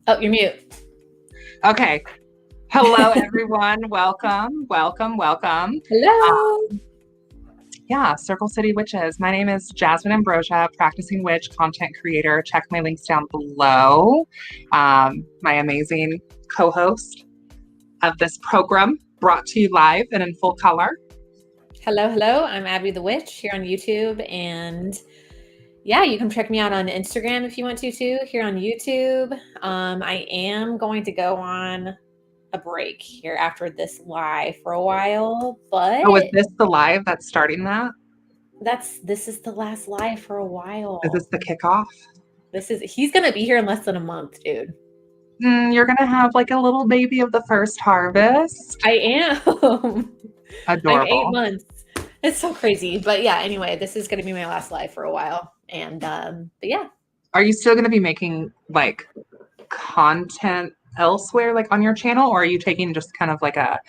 Oh, you're mute. Okay. Hello, everyone. Welcome, welcome, welcome. Hello. Yeah, Circle City Witches. My name is Jasmine Ambrosia, practicing witch, content creator. Check my links down below. My amazing co-host of this program, brought to you live and in full color. Hello. I'm Abby the Witch here on YouTube. And yeah, you can check me out on Instagram if you want to too, here on YouTube. I am going to go on a break here after this live for a while, but Oh, is this the live that's starting that? this is the last live for a while. Is this the kickoff? He's gonna be here in less than a month, dude. You're going to have like a little baby of the first harvest. I am. I'm 8 Adorable. months. It's so crazy. But yeah, anyway, this is going to be my last live for a while. And, but yeah. Are you still going to be making like content elsewhere, like on your channel, or are you taking just kind of like a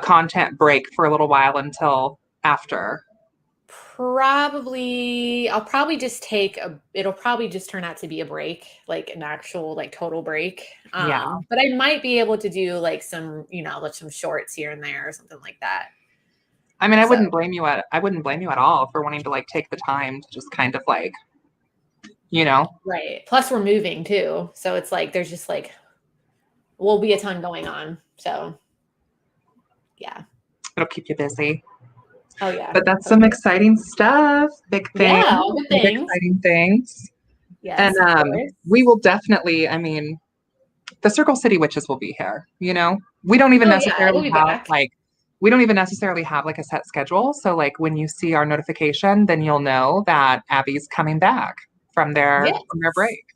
content break for a little while until after? I'll probably just it'll probably just turn out to be a break, like an actual, like total break. Yeah. But I might be able to do like some, like some shorts here and there or something like that. I mean, I wouldn't blame you at all for wanting to like take the time to just kind of like, Right. Plus we're moving too. So it's like, there's just like, will be a ton going on. So yeah. It'll keep you busy. Oh yeah. But that's some exciting stuff. Big things. Yeah, all good things. Exciting things. Yes. And we will definitely, I mean, the Circle City Witches will be here, We don't even necessarily have we don't even necessarily have like a set schedule. So like when you see our notification, then you'll know that Abby's coming back from their break.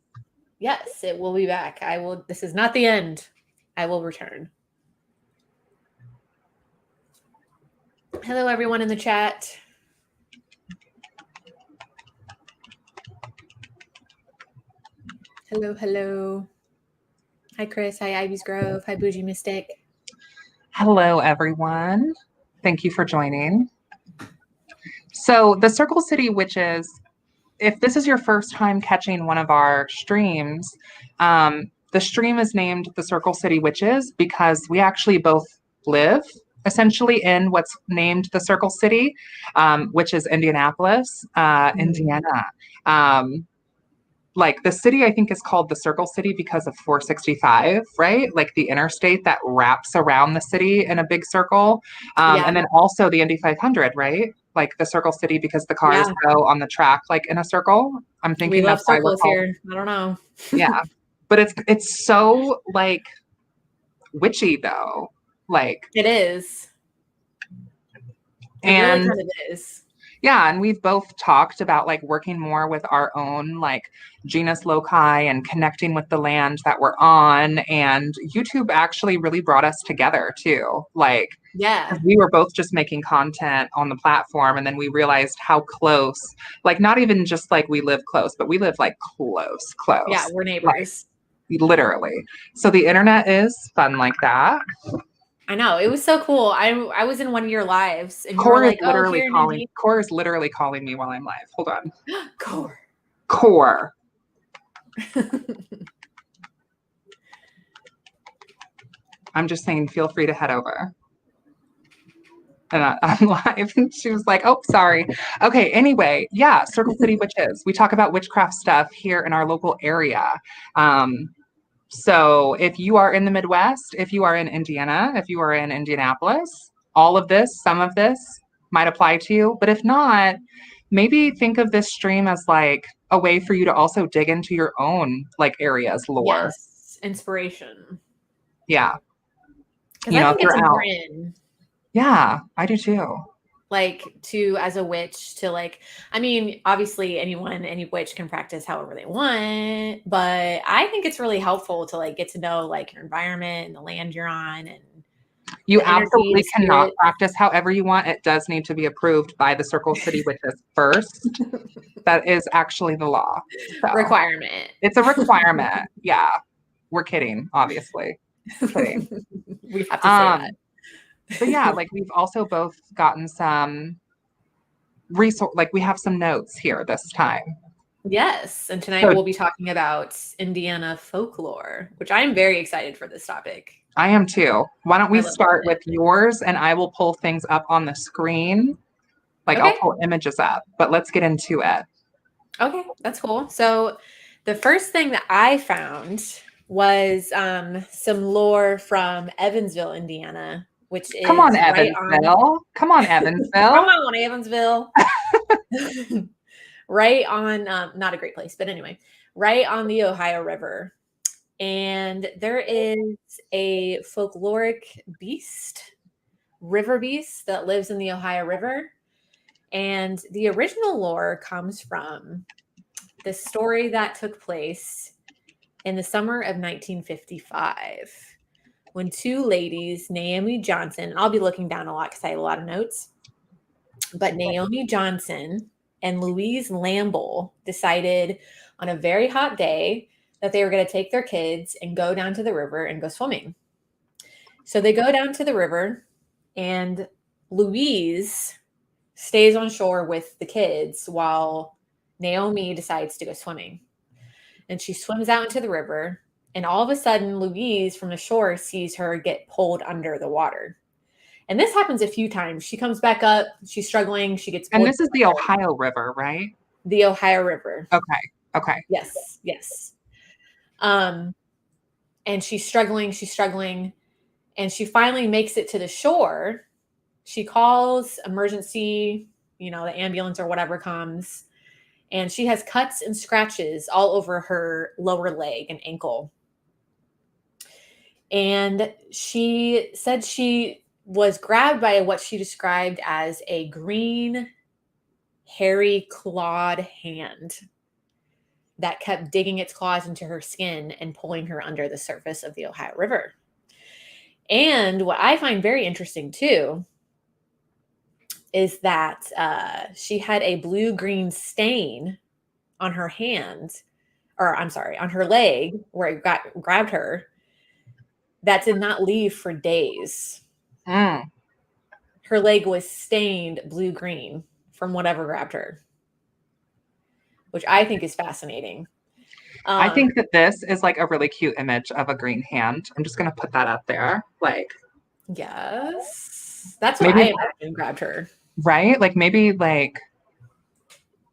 Yes, it will be back. This is not the end. I will return. Hello, everyone in the chat. Hello. Hi, Chris. Hi, Ivy's Grove. Hi, Bougie Mystic. Hello, everyone. Thank you for joining. So the Circle City Witches, if this is your first time catching one of our streams, the stream is named the Circle City Witches because we actually both live essentially in what's named the Circle City, which is Indianapolis, Indiana. Like the city, I think, is called the Circle City because of 465, right? Like the interstate that wraps around the city in a big circle. And then also the Indy 500, right? Like the Circle City because the cars go on the track like in a circle. I'm thinking we love circles here. I don't know. Yeah. But it's so like witchy though. Like it is. And really kind of is. Yeah, and we've both talked about like working more with our own like genus loci and connecting with the land that we're on. And YouTube actually really brought us together too. Like, we were both just making content on the platform, and then we realized how close, like not even just like we live close, but we live like close. Yeah, we're neighbors. Like, literally. So the internet is fun like that. I know, it was so cool. I was in one of your lives, and Core is literally Core is literally calling me while I'm live. Hold on. Core. I'm just saying, feel free to head over. And I'm live, and she was like, "Oh, sorry." Okay. Anyway, yeah, Circle City Witches. We talk about witchcraft stuff here in our local area. So if you are in the Midwest, if you are in Indiana, if you are in Indianapolis, all of this, some of this might apply to you. But if not, maybe think of this stream as like a way for you to also dig into your own like areas lore. Yes, inspiration. Yeah. Because I think it's important. Yeah, I do too. Like as a witch to like, I mean, obviously any witch can practice however they want, but I think it's really helpful to like get to know like your environment and the land you're on. And you absolutely cannot practice however you want. It does need to be approved by the Circle City Witches first. That is actually the law. So, requirement. It's a requirement. Yeah. We're kidding, obviously. Kidding. We have to say that. But yeah, like we've also both gotten some resource, like we have some notes here this time. Yes, and tonight So we'll be talking about Indiana folklore, which I'm very excited for this topic. I am too. Why don't I we love start it. with yours and I will pull things up on the screen. Like I'll Okay. pull images up, but let's get into it. Okay, that's cool. So the first thing that I found was some lore from Evansville, Indiana, which Come on, is right on. Evansville. Come on, Come Evansville. on, Evansville. Right on, not a great place, but anyway, right on the Ohio River. And there is a folkloric beast, river beast, that lives in the Ohio River. And the original lore comes from the story that took place in the summer of 1955 when two ladies, Naomi Johnson, I'll be looking down a lot because I have a lot of notes, but Naomi Johnson and Louise Lamble decided on a very hot day that they were going to take their kids and go down to the river and go swimming. So they go down to the river, and Louise stays on shore with the kids while Naomi decides to go swimming. And she swims out into the river, and all of a sudden, Louise from the shore sees her get pulled under the water. And this happens a few times. She comes back up, she's struggling, she gets And pulled this is the Ohio River, right? the Ohio River. Okay. Okay. Yes, yes. Um, and she's struggling, and she finally makes it to the shore. She calls emergency, the ambulance or whatever comes, and she has cuts and scratches all over her lower leg and ankle. And she said she was grabbed by what she described as a green, hairy, clawed hand that kept digging its claws into her skin and pulling her under the surface of the Ohio River. And what I find very interesting too is that she had a blue-green stain on her hand, or I'm sorry, on her leg where it grabbed her, that did not leave for days. Mm. Her leg was stained blue-green from whatever grabbed her, which I think is fascinating. I think that this is like a really cute image of a green hand. I'm just going to put that up there. Like, Yes, that's what maybe, I imagine grabbed her. right? Like, maybe like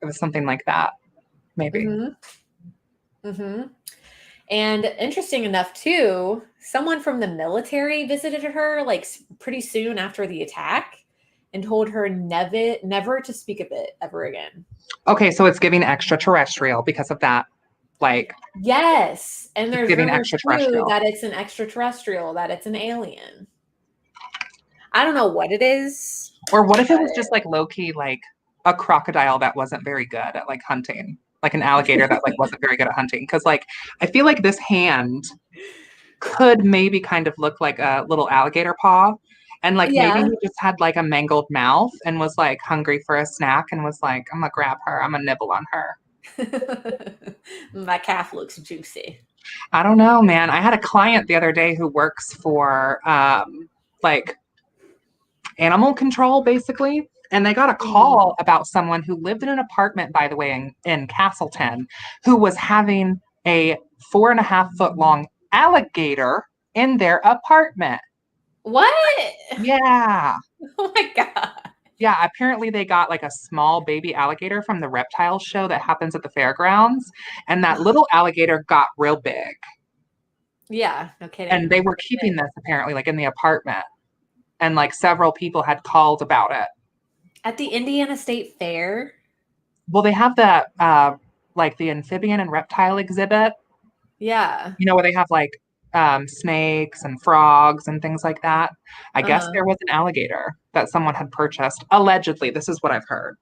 it was something like that. Maybe. Mm-hmm. Mm-hmm. And interesting enough, too, someone from the military visited her like pretty soon after the attack and told her never to speak of it ever again. Okay, so it's giving extraterrestrial because of that. Like, Yes. And it's there's giving rumors, too, extraterrestrial. that it's an extraterrestrial, that it's an alien. I don't know what it is. Or what if it was just like low key, like a crocodile that wasn't very good at like hunting, like an alligator that like wasn't very good at hunting? Because like I feel like this hand could maybe kind of look like a little alligator paw. And like maybe Yeah. he just had like a mangled mouth and was like hungry for a snack and was like, I'm gonna grab her, I'm gonna nibble on her. My calf looks juicy. I don't know, man. I had a client the other day who works for like animal control, basically. And they got a call about someone who lived in an apartment, by the way, in Castleton, who was having a 4.5 foot long alligator in their apartment. What? Yeah. Oh my God. Yeah. Apparently, they got like a small baby alligator from the reptile show that happens at the fairgrounds. And that little alligator got real big. Yeah, no kidding. And they were keeping this apparently like in the apartment. And like several people had called about it. At the Indiana State Fair? Well, they have that like the amphibian and reptile exhibit, Yeah. where they have like snakes and frogs and things like that. I guess Uh-huh. there was an alligator that someone had purchased. Allegedly, this is what I've heard.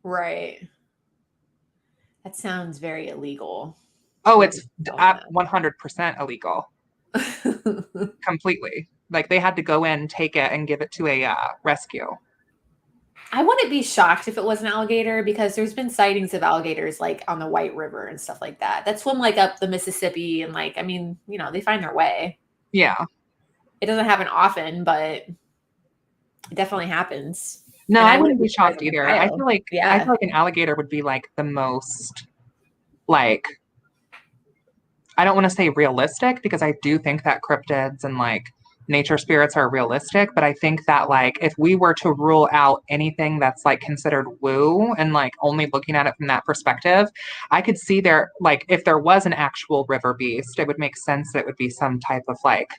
Right. That sounds very illegal. Oh, it's 100% illegal. Completely. Like they had to go in, take it, and give it to a rescue. I wouldn't be shocked if it was an alligator because there's been sightings of alligators like on the White River and stuff like that. That swim like up the Mississippi and like, I mean, they find their way. Yeah. It doesn't happen often, but it definitely happens. No, And I I wouldn't wouldn't be be surprised shocked in either. I Ohio. feel like Yeah. an alligator would be like the most like, I don't want to say realistic because I do think that cryptids and like nature spirits are realistic, but I think that like if we were to rule out anything that's like considered woo and like only looking at it from that perspective, I could see there like if there was an actual river beast, it would make sense that it would be some type of like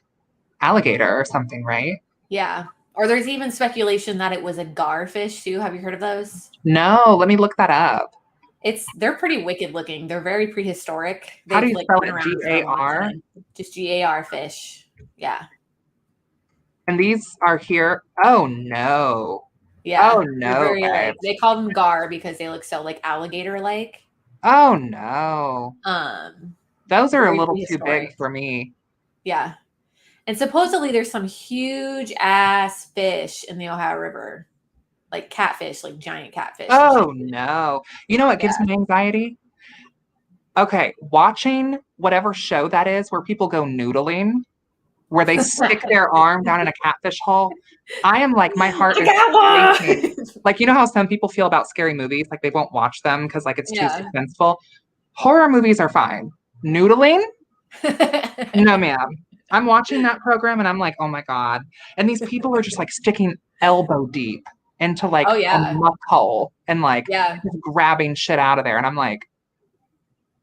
alligator or something, right? Yeah. Or there's even speculation that it was a garfish too. Have you heard of those? No, let me look that up. They're pretty wicked looking. They're very prehistoric. How do They've you like spell been it? around for a long Gar? time. Just GAR fish. Yeah. And these are here. Oh no. Oh Yeah. They're no, very babe. like they call them gar because they look so like alligator like. Oh no. Those are a Very little too big prehistoric. for me. Yeah. And supposedly there's some huge ass fish in the Ohio River. Like catfish, like giant catfish and shit. Oh no. You know what Yeah. gives me anxiety? Okay, watching whatever show that is where people go noodling, where they stick their arm down in a catfish hole. I am like, my heart I is got racing. one. Like, you know how some people feel about scary movies? Like, they won't watch them because, like, it's too Yeah. suspenseful. Horror movies are fine. Noodling? No, ma'am. I'm watching that program and I'm like, oh my God. And these people are just like sticking elbow deep into like Oh a yeah. muck hole and like Yeah. just grabbing shit out of there. And I'm like,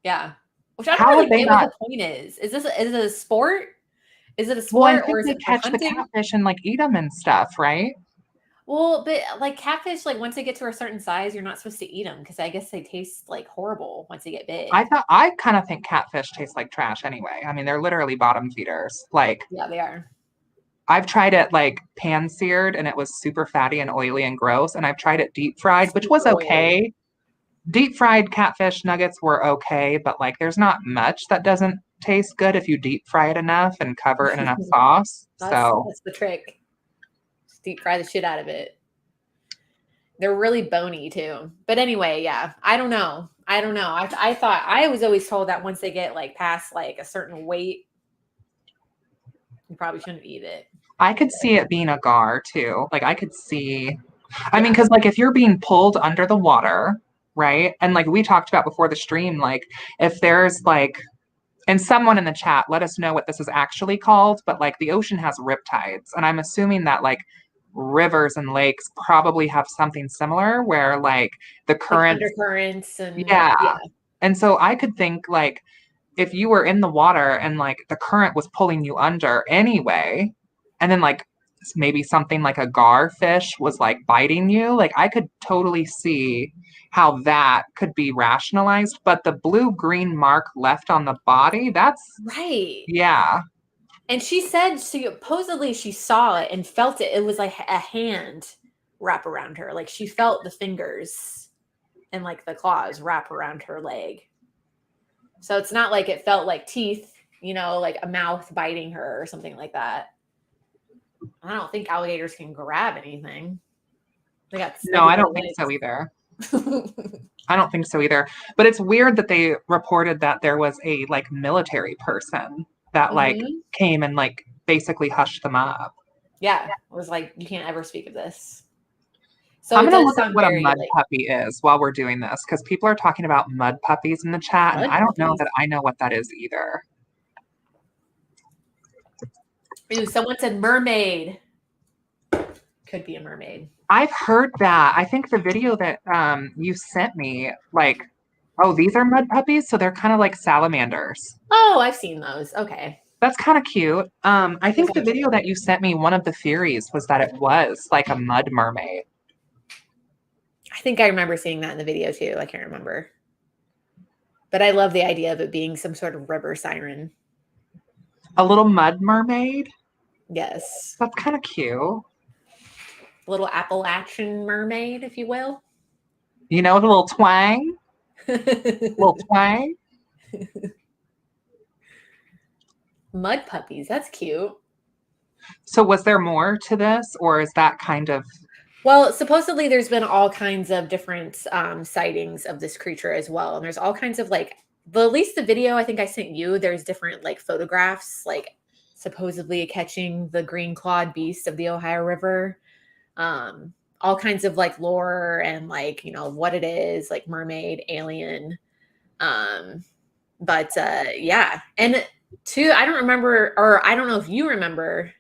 Yeah. Which I don't how would really they get what not? the point is. Is it a sport? Is it a Well, I sport or think is they it for catch the hunting? catfish and like eat them and stuff, right? Well, but like catfish, like once they get to a certain size, you're not supposed to eat them because I guess they taste like horrible once they get big. I kind of think catfish taste like trash anyway. I mean, they're literally bottom feeders. Like, Yeah, they are. I've tried it like pan seared and it was super fatty and oily and gross. And I've tried it deep fried, which was Super oily. okay. Deep fried catfish nuggets were okay, but like there's not much that doesn't taste good if you deep fry it enough and cover it in enough sauce. So That's the trick. Just deep fry the shit out of it. They're really bony too. But anyway, yeah, I don't know. I thought I was always told that once they get like past like a certain weight, you probably shouldn't eat it. I could see it being a gar too. Like I could see, I mean, Yeah. because like if you're being pulled under the water, right? And like we talked about before the stream, like if there's like, and someone in the chat, let us know what this is actually called, but like the ocean has riptides. And I'm assuming that like rivers and lakes probably have something similar where like the Like currents, undercurrents and yeah. yeah. And so I could think like if you were in the water and like the current was pulling you under anyway, and then like maybe something like a gar fish was like biting you, like I could totally see how that could be rationalized. But the blue green mark left on the body, that's, Right. yeah. And she said supposedly she saw it and felt it. It was like a hand wrap around her. Like she felt the fingers and like the claws wrap around her leg. So it's not like it felt like teeth, like a mouth biting her or something like that. I don't think alligators can grab anything. They got No, I don't little think so either. legs. I don't think so either. But it's weird that they reported that there was a like military person that like Hmm. came and like basically hushed them up. Yeah, it was like you can't ever speak of this. So I'm it going to does look at sound what a very mud like puppy is while we're doing this because people are talking about mud puppies in the chat, and mud I don't know puppies. that I know what that is either. Ooh, someone said mermaid. Could be a mermaid. I've heard that. I think the video that you sent me, like, oh, these are mud puppies, so they're kind of like salamanders. Oh, I've seen those. Okay. That's kind of cute. I Those think the are video cute. that you sent me, one of the theories was that it was like a mud mermaid. I think I remember seeing that in the video too. I can't remember. But I love the idea of it being some sort of river siren. A little mud mermaid? Yes. That's kind of cute. Little Appalachian mermaid, if you will. You know, the little twang? Little twang? Mud puppies. That's cute. So was there more to this, or is that kind of Well, supposedly there's been all kinds of different sightings of this creature as well. And there's all kinds of like, at least the video I think I sent you, there's different like photographs, like supposedly catching the green clawed beast of the Ohio River. All kinds of like lore and like, what it is, like mermaid, alien. But yeah. And two, I don't remember, or I don't know if you remember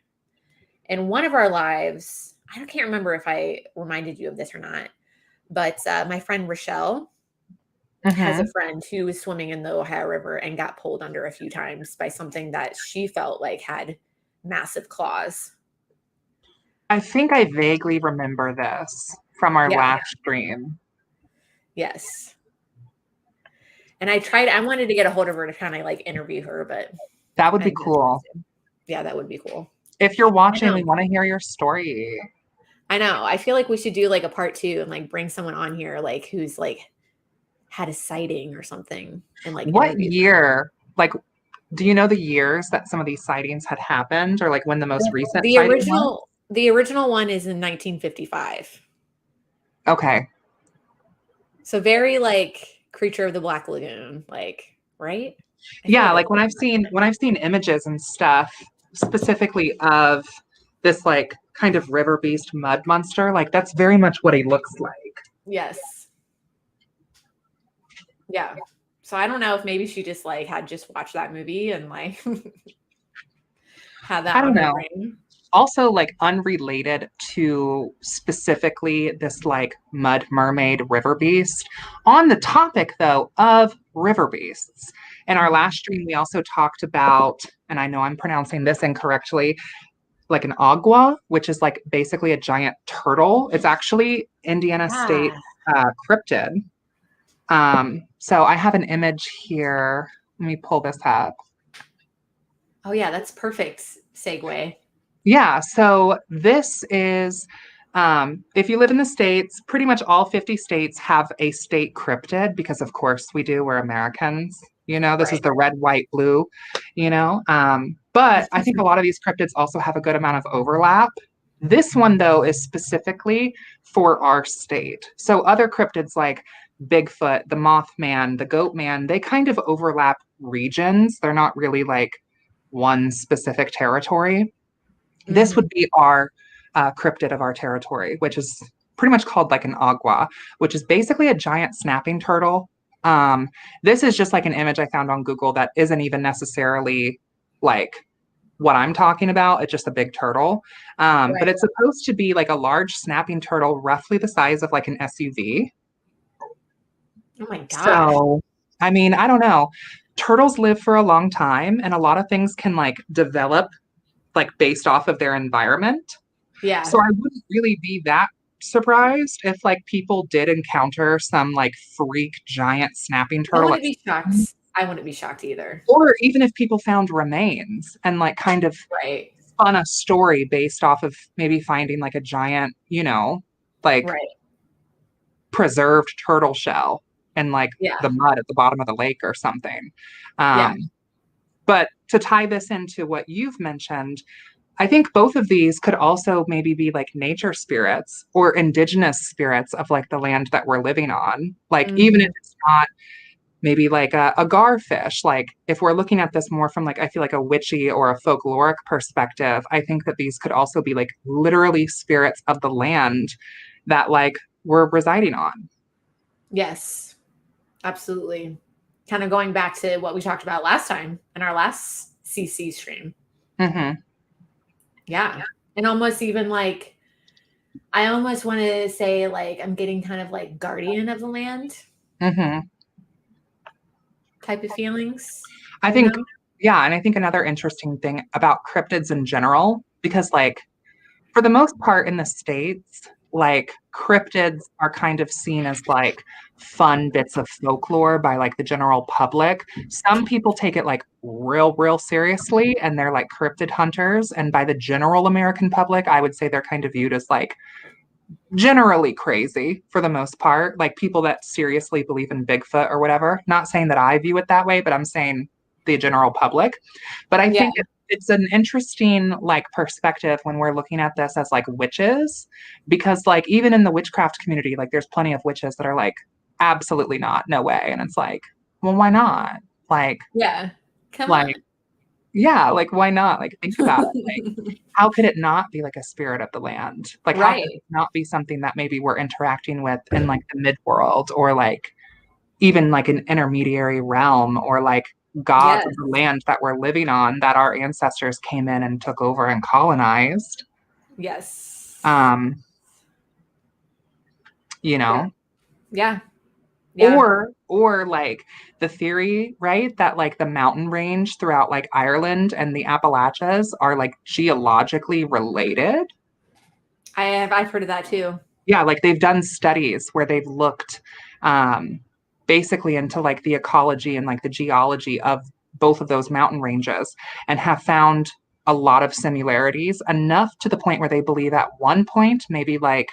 in one of our lives, can't remember if I reminded you of this or not, but my friend Rochelle has a Mm-hmm. friend who was swimming in the Ohio River and got pulled under a few times by something that she felt like had massive claws. I think I vaguely remember this from our Yeah. last stream. Yes. And I wanted to get a hold of her to kind of like interview her, but That would I be didn't get a chance cool. to. Yeah, that would be cool. If you're I watching, we know. want to hear your story. I know. I feel like we should do like a part two and like bring someone on here like who's like had a sighting or something and like What interview them. year, like, do you know the years that some of these sightings had happened, or like when the most recent The sighting was? original one is in 1955. Okay. So very like Creature of the Black Lagoon, like, right? I feel Yeah, like like that's when I've seen images and stuff specifically of this like kind of river beast mud monster, like that's very much what he looks like. yes. Yeah. So I don't know if maybe she just like had just watched that movie and like had I that don't on her know. brain. Also like unrelated to specifically this like mud mermaid river beast. On the topic though of river beasts. In our Mhm. last stream, we also talked about, and I know I'm pronouncing this incorrectly, like an agua, which is like basically a giant turtle. It's actually Indiana State Yeah. cryptid. So I have an image here. Let me pull this up. Oh yeah, that's perfect segue. Yeah, so this is, if you live in the States, pretty much all 50 states have a state cryptid because, of course, we do. We're Americans. This is Right. the red, white, blue, But I think a lot of these cryptids also have a good amount of overlap. This one, though, is specifically for our state. So other cryptids like Bigfoot, the Mothman, the Goatman, they kind of overlap regions. They're not really like one specific territory. This Hmm. would be our cryptid of our territory, which is pretty much called like an agua, which is basically a giant snapping turtle. This is just like an image I found on Google that isn't even necessarily like what I'm talking about. It's just a big turtle. But Right. it's supposed to be like a large snapping turtle, roughly the size of like an SUV. Oh my gosh. So, I mean, I don't know. Turtles live for a long time, and a lot of things can like develop like based off of their environment. So Yeah. I wouldn't really be that surprised if like people did encounter some like freak giant snapping I turtle at wouldn't be some shocked. point. I wouldn't be shocked either. Or even if people found remains and like kind of Right. spun a story based off of maybe finding like a giant, like Right. preserved turtle shell and like Yeah. the mud at the bottom of the lake or something. Yeah. Um, but to tie this into what you've mentioned, I think both of these could also maybe be like nature spirits or indigenous spirits of like the land that we're living on. Like, even if Hmm. it's not maybe like a garfish, like if we're looking at this more from like, I feel like a witchy or a folkloric perspective, I think that these could also be like literally spirits of the land that like we're residing on. Yes. Absolutely. Kind of going back to what we talked about last time in our last CC stream. Mm-hmm. Yeah. And almost even like, I almost want to say like I'm getting kind of like guardian of the land Mm-hmm. type of feelings, I you think, know? yeah. And I think another interesting thing about cryptids in general, because like for the most part in the States, like cryptids are kind of seen as like fun bits of folklore by like the general public. Some people take it like real, real seriously and they're like cryptid hunters. And by the general American public, I would say they're kind of viewed as like generally crazy for the most part, like people that seriously believe in Bigfoot or whatever. Not saying that I view it that way, but I'm saying the general public. But I Yeah. think it's an interesting like perspective when we're looking at this as like witches, because like even in the witchcraft community, like there's plenty of witches that are like absolutely not, no way, and it's like, well, why not? Like, Yeah. Come like on. yeah, like why not? Like think about it. Like how could it not be like a spirit of the land? Like how could Right. it not be something that maybe we're interacting with in like the mid world or like even like an intermediary realm or like gods Yes. of the land that we're living on that our ancestors came in and took over and colonized. Yes. Um, you Yeah. know, Yeah. Yeah. or like the theory, right, that like the mountain range throughout like Ireland and the Appalachians are like geologically related. I've heard of that too. Yeah, like they've done studies where they've looked um, basically into like the ecology and like the geology of both of those mountain ranges and have found a lot of similarities, enough to the point where they believe at one point, maybe like,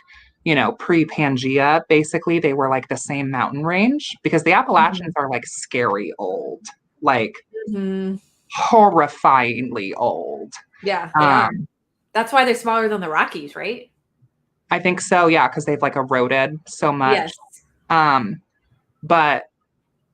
pre-Pangea, basically they were like the same mountain range, because the Mhm. Appalachians are like scary old, like Mhm. horrifyingly old. Yeah, they are. Um, That's why they're smaller than the Rockies, right? I think so, yeah, because they've like eroded so much. Yes. Um, but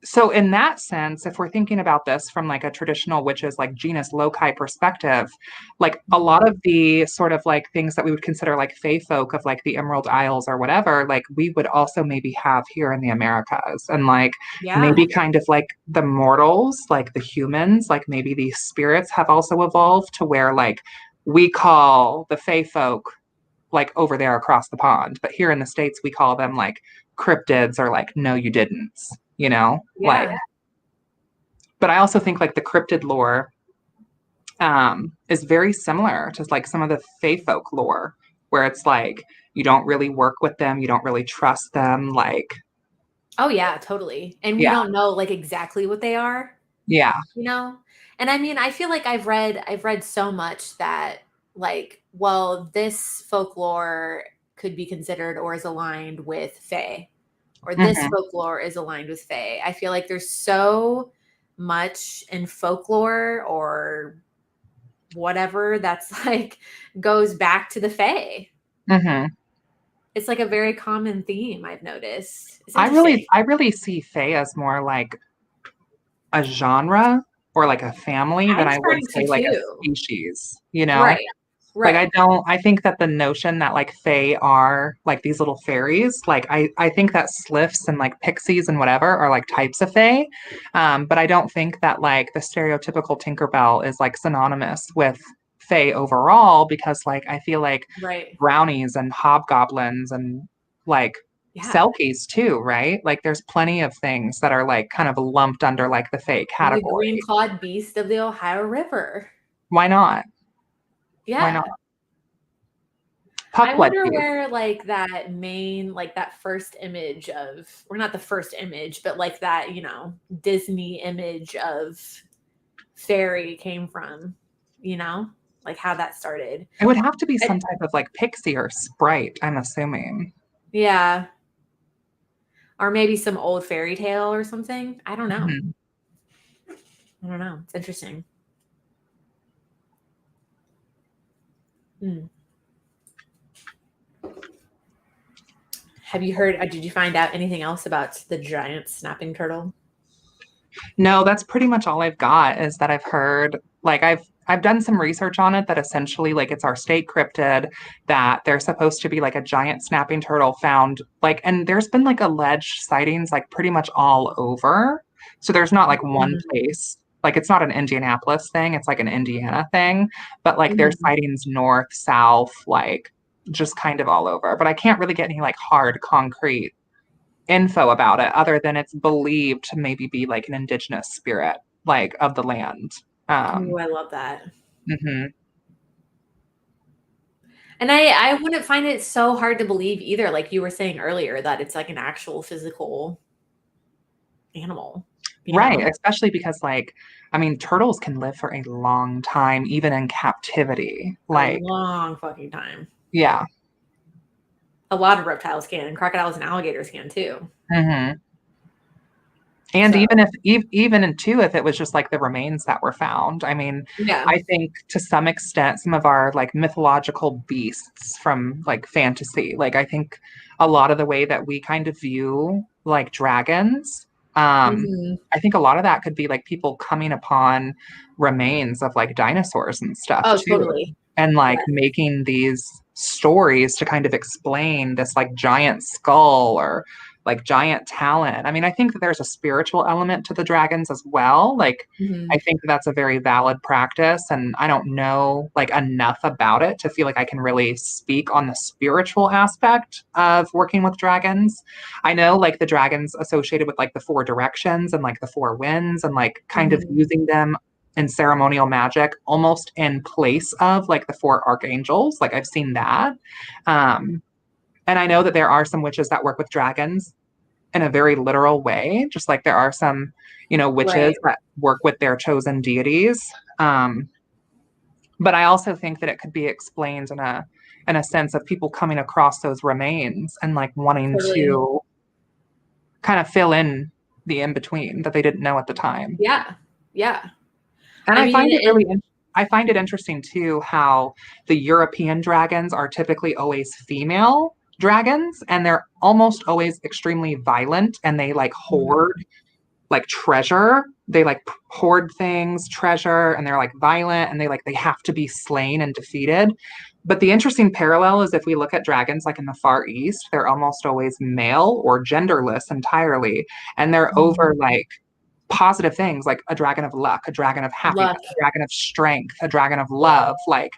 so in that sense, if we're thinking about this from like a traditional witches like genus loci perspective, like a Mhm. lot of the sort of like things that we would consider like fae folk of like the Emerald Isles or whatever, like we would also maybe have here in the Americas. And like Yeah. maybe kind of like the mortals, like the humans, like maybe these spirits have also evolved to where like we call the fae folk like over there across the pond. But here in the States, we call them like cryptids or like no, you didn't, like, Yeah. but I also think like the cryptid lore is very similar to like some of the fae folk lore, where it's like you don't really work with them, you don't really trust them. Like, Oh yeah, totally. And we yeah, don't know like exactly what they are, yeah, you know? And I mean, I feel like I've read so much that like, well, this folklore could be considered or is aligned with fae, or this hmm folklore is aligned with fae. I feel like there's so much in folklore or whatever that's like goes back to the fae. hmm It's like a very common theme I've noticed. It's I really, interesting. I really see fae as more like a genre or like a family than I'm I would starting to say like a too. species. Right. Like I Right. don't I think that the notion that like fae are like these little fairies, like I think that sliffs and like pixies and whatever are like types of fae. But I don't think that like the stereotypical Tinkerbell is like synonymous with fae overall, because like I feel like Right. brownies and hobgoblins and like Yeah. selkies too, right? Like there's plenty of things that are like kind of lumped under like the fae The green category. clawed beast of the Ohio River. Why not? Why not? Yeah. I wonder Puckwudgies. where like that main, like that first image of, or not the first image, but like that, Disney image of fairy came from, you know, like how that started. It would have to be I, some type of like pixie or sprite, I'm assuming. yeah. Or maybe some old fairy tale or something. I don't know. Mhm. I don't know. It's interesting. Hmm. Have you heard, did you find out anything else about the giant snapping turtle? No, that's pretty much all I've got, is that I've heard, like I've done some research on it, that essentially like it's our state cryptid, that there's supposed to be like a giant snapping turtle found, like, and there's been like alleged sightings like pretty much all over. So there's not like one Mhm. place. Like it's not an Indianapolis thing, it's like an Indiana thing, but like there's Mhm. sightings north, south, like just kind of all over. But I can't really get any like hard concrete info about it, other than it's believed to maybe be like an indigenous spirit, like of the land. Ooh, Um, I love that. mhm. And I wouldn't find it so hard to believe either, like you were saying earlier, that it's like an actual physical animal, you Right, know? especially because like, I mean, turtles can live for a long time, even in captivity. A Like, long fucking time. yeah. A lot of reptiles can, and crocodiles and alligators can too. hmm And So, even if even in too, if it was just like the remains that were found, I mean, yeah. I think to some extent, some of our like mythological beasts from like fantasy, like I think a lot of the way that we kind of view like dragons, Mhm. I think a lot of that could be like people coming upon remains of like dinosaurs and stuff Oh, too, totally. and Yeah. like making these stories to kind of explain this like giant skull or like giant talon. I mean, I think that there's a spiritual element to the dragons as well. Like, I Mhm. think that's a very valid practice, and I don't know like enough about it to feel like I can really speak on the spiritual aspect of working with dragons. I know like the dragons associated with like the four directions and like the four winds and like kind of Mhm. using them in ceremonial magic almost in place of like the four archangels. Like I've seen that. Um, and I know that there are some witches that work with dragons in a very literal way, just like there are some, witches Right. that work with their chosen deities. Um, but I also think that it could be explained in a sense of people coming across those remains and like wanting Totally. to kind of fill in the in between that they didn't know at the time. Yeah. Yeah. And I mean, and I find it interesting too how the European dragons are typically always female dragons and they're almost always extremely violent and they like Mhm. hoard like treasure. They like hoard things, treasure, and they're like violent and they have to be slain and defeated. But the interesting parallel is if we look at dragons like in the Far East, they're almost always male or genderless entirely. And they're over Mhm. like positive things like a dragon of luck, a dragon of happiness, Luck. a dragon of strength, a dragon of love, like,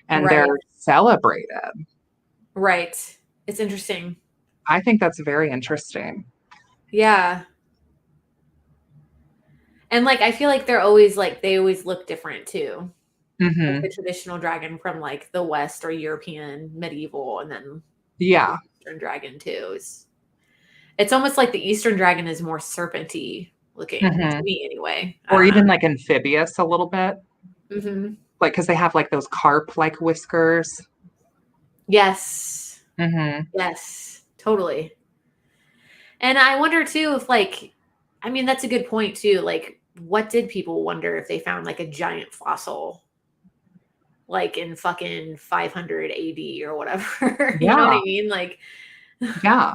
and Right. they're celebrated. Right. It's interesting. I think that's very interesting. Yeah. And like I feel like they're always like they always look different too. Like Hmm. the traditional dragon from like the West or European medieval and then Yeah. Eastern dragon too. It's almost like the Eastern dragon is more serpenty looking Hmm. to me anyway. I Or don't know. even like amphibious a little bit. Hmm. Like, because they have like those carp like whiskers. Yes. Hmm. Yes. Totally. And I wonder too if like I mean that's a good point too. Like what did people wonder if they found like a giant fossil like in fucking 500 AD or whatever? You know what I Yeah. mean? Like Yeah.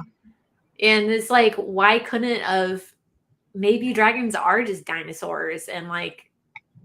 and it's like why couldn't of maybe dragons are just dinosaurs and like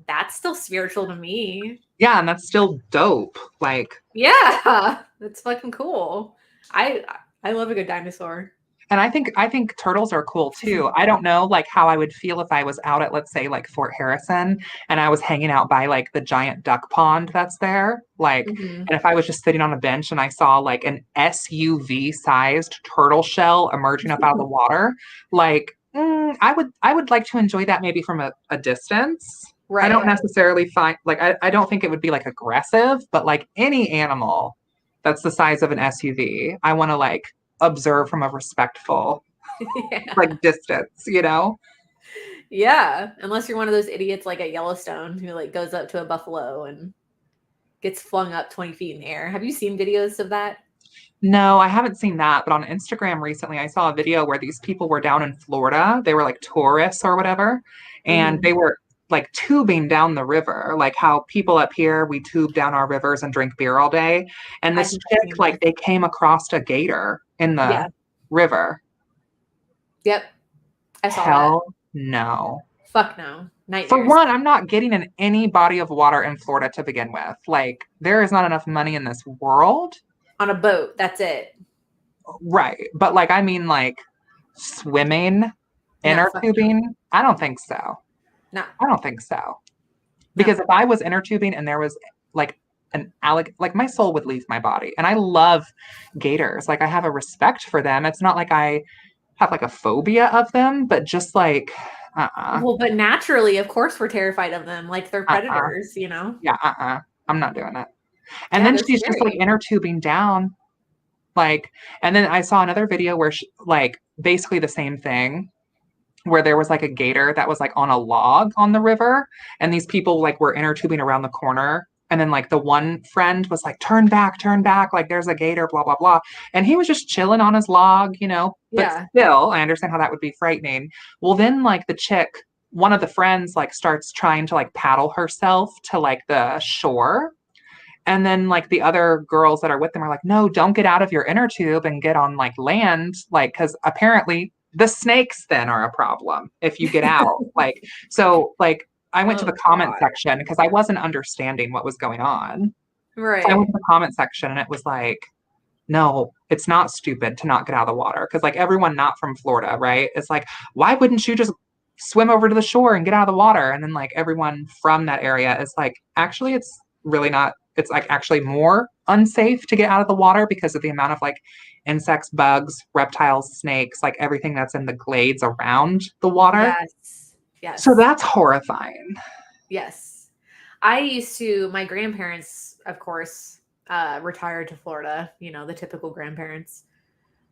that's still spiritual to me. Yeah. And that's still dope. Like, Yeah. That's fucking cool. I I love a good dinosaur. and I think turtles are cool too. I don't know like how I would feel if I was out at let's say like Fort Harrison and I was hanging out by like the giant duck pond that's there. Like Mhm. and if I was just sitting on a bench and I saw like an SUV sized turtle shell emerging up out of the water, like I would like to enjoy that maybe from a distance. I don't Right. necessarily find like I don't think it would be like aggressive, but like any animal that's the size of an SUV, I want to like observe from a respectful like Yeah. distance. Yeah, unless you're one of those idiots like at Yellowstone who like goes up to a buffalo and gets flung up 20 feet in the air. Have you seen videos of that? No, I haven't seen that, but on Instagram recently I saw a video where these people were down in Florida. They were like tourists or whatever, and Mhm. they were like tubing down the river, like how people up here we tube down our rivers and drink beer all day. And I this think I've chick, seen like this. they came across a gator in the Yeah. river. Yep. I saw that. Hell no. Fuck no. For Nightmares. one, I'm not getting in any body of water in Florida to begin with. Like, there is not enough money in this world. On a boat. That's it. Right. But, like, I mean, like, swimming, No, inner fuck no. tubing? I don't think so. No. I don't think so. No. Because if I was inner tubing and there was, like, an alligator, like, my soul would leave my body. And I love gators. Like, I have a respect for them. It's not like I have, like, a phobia of them, but just, like, uh-uh, Well, but naturally, of course, we're terrified of them. Like they're uh-uh. predators, you know? Yeah, uh-uh. I'm not doing it. And Yeah, then they're she's just like scary. inner tubing down, like, and then I saw another video where she, like, basically the same thing, where there was like a gator that was like on a log on the river, and these people like were inner tubing around the corner. And then like the one friend was like, turn back, like there's a gator, blah, blah, blah. And he was just chilling on his log. But Yeah. still, I understand how that would be frightening. Well, then like the chick, one of the friends like starts trying to like paddle herself to like the shore, and then like the other girls that are with them are like, no, don't get out of your inner tube and get on like land. Like, because apparently the snakes then are a problem if you get out. Like, so like I went to Oh the comment God. section because I wasn't understanding what was going on. So I went Right. to the comment section and it was like, no, it's not stupid to not get out of the water. Because like everyone not from Florida, right? It's like, why wouldn't you just swim over to the shore and get out of the water? And then like everyone from that area is like, actually, it's really not. It's like actually more unsafe to get out of the water because of the amount of like insects, bugs, reptiles, snakes, like everything that's in the glades around the water. Yes. So Yes. that's horrifying. Yes. My grandparents, of course, retired to Florida, the typical grandparents.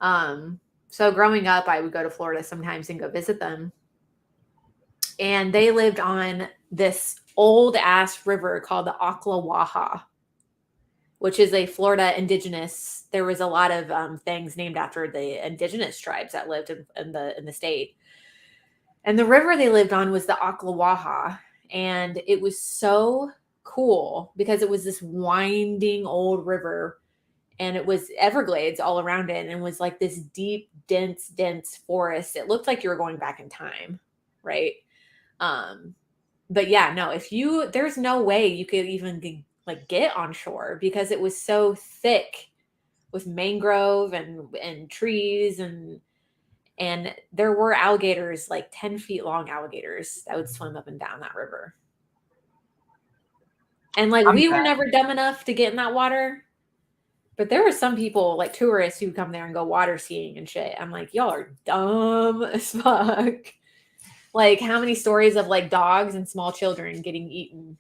So growing up, I would go to Florida sometimes and go visit them. And they lived on this old ass river called the Ocklawaha, which is a Florida indigenous. There was a lot of things named after the indigenous tribes that lived in the state. And the river they lived on was the Ocklawaha. And it was so cool because it was this winding old river and it was Everglades all around it. And it was like this deep, dense forest. It looked like you were going back in time, right? But yeah, no, there's no way you could even like get on shore because it was so thick with mangrove and trees and there were alligators, like 10 feet long alligators that would swim up and down that river. And like I'm we were good. never dumb enough to get in that water. But there were some people, like tourists, who come there and go water skiing and shit. I'm like, y'all are dumb as fuck. Like, how many stories of like dogs and small children getting eaten?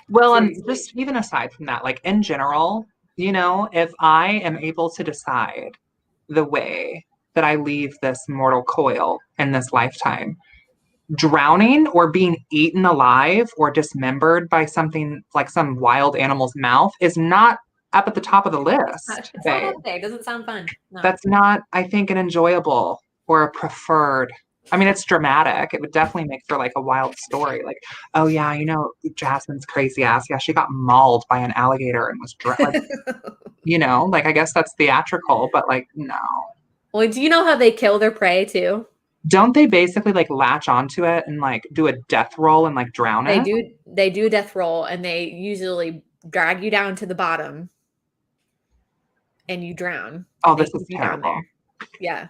Well, and Seriously. just even aside from that, like in general, if I am able to decide the way that I leave this mortal coil in this lifetime, drowning or being eaten alive or dismembered by something like some wild animal's mouth is not up at the top of the list, It's not babe. up there. It doesn't sound fun. No. That's not, I think, an enjoyable or a preferred. I mean, it's dramatic. It would definitely make for like a wild story. Like, oh yeah, Jasmine's crazy ass. Yeah, she got mauled by an alligator and was like, like I guess that's theatrical, but like, no. Well, do you know how they kill their prey too? Don't they basically like latch onto it and like do a death roll and like drown They it? do they do a death roll and they usually drag you down to the bottom and you drown Oh, and they this is keep you down terrible. there. Yeah.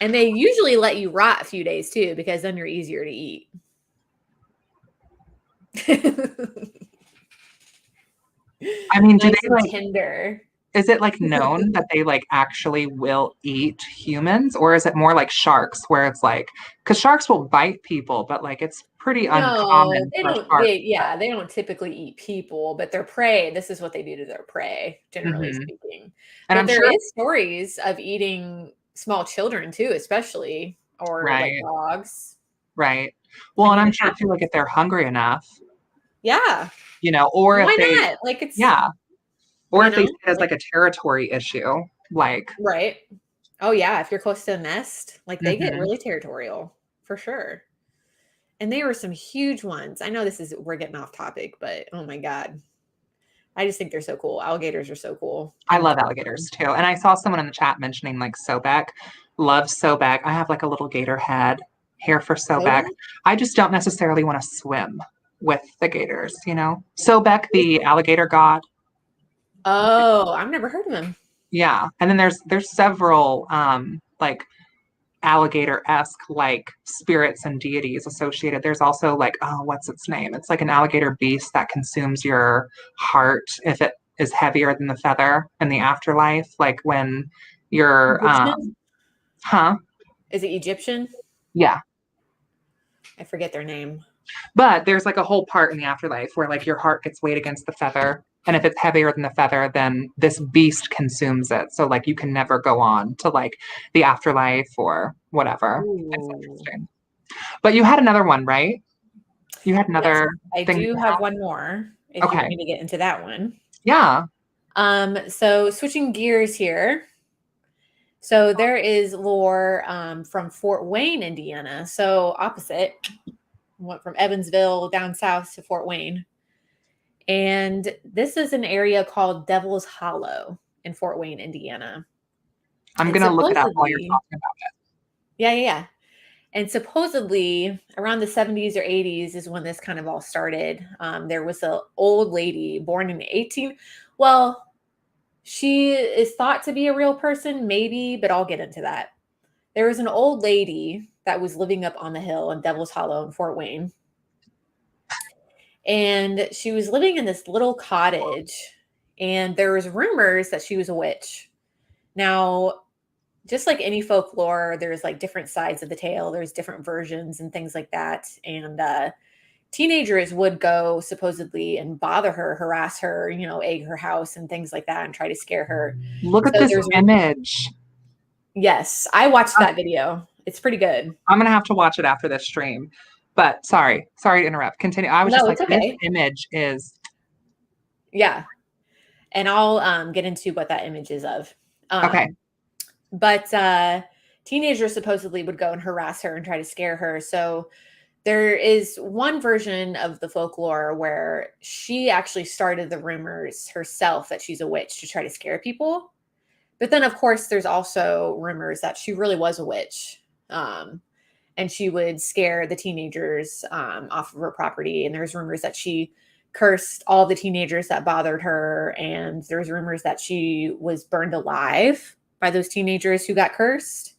And they usually let you rot a few days too because then you're easier to eat. I mean, do Nice they and like, tender. is it like known that they like actually will eat humans, or is it more like sharks where it's like, because sharks will bite people, but like it's pretty No, uncommon they for don't. sharks. They don't typically eat people, but their prey. This is what they do to their prey, generally Hmm. speaking. And But I'm there sure, is stories of eating small children too, especially or like right, dogs. right. I Well, and mean, I'm it sure too, like if happens. they're hungry enough, Yeah, or if why they, not? Like it's yeah, or if they see it as like like a territory issue, like, right. Oh yeah, if you're close to a nest, like they get hmm really territorial for sure. And they were some huge ones. I know we're getting off topic, but oh my god, I just think they're so cool. Alligators are so cool I and love alligators too. And I saw someone in the chat mentioning like Sobek. Love Sobek. I have like a little gator head here for Sobek. so I just don't necessarily want to swim with the gators. Sobek, the alligator god. oh, I've never heard of them. Yeah. And then there's several like alligator-esque like spirits and deities associated. There's also like, oh, what's its name? It's like an alligator beast that consumes your heart if it is heavier than the feather in the afterlife. Like when you're Egyptian? huh? Is it Egyptian? Yeah. I forget their name. But there's like a whole part in the afterlife where like your heart gets weighed against the feather. And if it's heavier than the feather, then this beast consumes it. So like you can never go on to like the afterlife or whatever. It's Ooh. interesting. But you had another one, right? You had Yes, another I thing. do have one more if you want Okay. me to get into that one. Yeah. So switching gears here. So there is lore from Fort Wayne, Indiana. So opposite. Went from Evansville down south to Fort Wayne. And this is an area called Devil's Hollow in Fort Wayne, Indiana. I'm And going to look it up while you're supposedly, talking about yeah. And supposedly around the 70s or 80s is when this kind of all started. There was an old lady born in 18, well, She is thought to be a real person, maybe, but I'll get into that. There was an old lady that was living up on the hill in Devil's Hollow in Fort Wayne. And she was living in this little cottage, and there was rumors that she was a witch. Now, just like any folklore, there's like different sides of the tale. There's different versions and things like that. And teenagers would go supposedly and bother her, harass her, egg her house and things like that and try to scare her. Look at So this image. Yes, I watched that video. It's pretty good. I'm gonna have to watch it after this stream. But sorry to interrupt. Continue. I was No, just like, it's okay. this image is. Yeah. And I'll get into what that image is of. Okay. But teenagers supposedly would go and harass her and try to scare her. So there is one version of the folklore where she actually started the rumors herself that she's a witch to try to scare people. But then, of course, there's also rumors that she really was a witch. And she would scare the teenagers off of her property. And there's rumors that she cursed all the teenagers that bothered her. And there's rumors that she was burned alive by those teenagers who got cursed.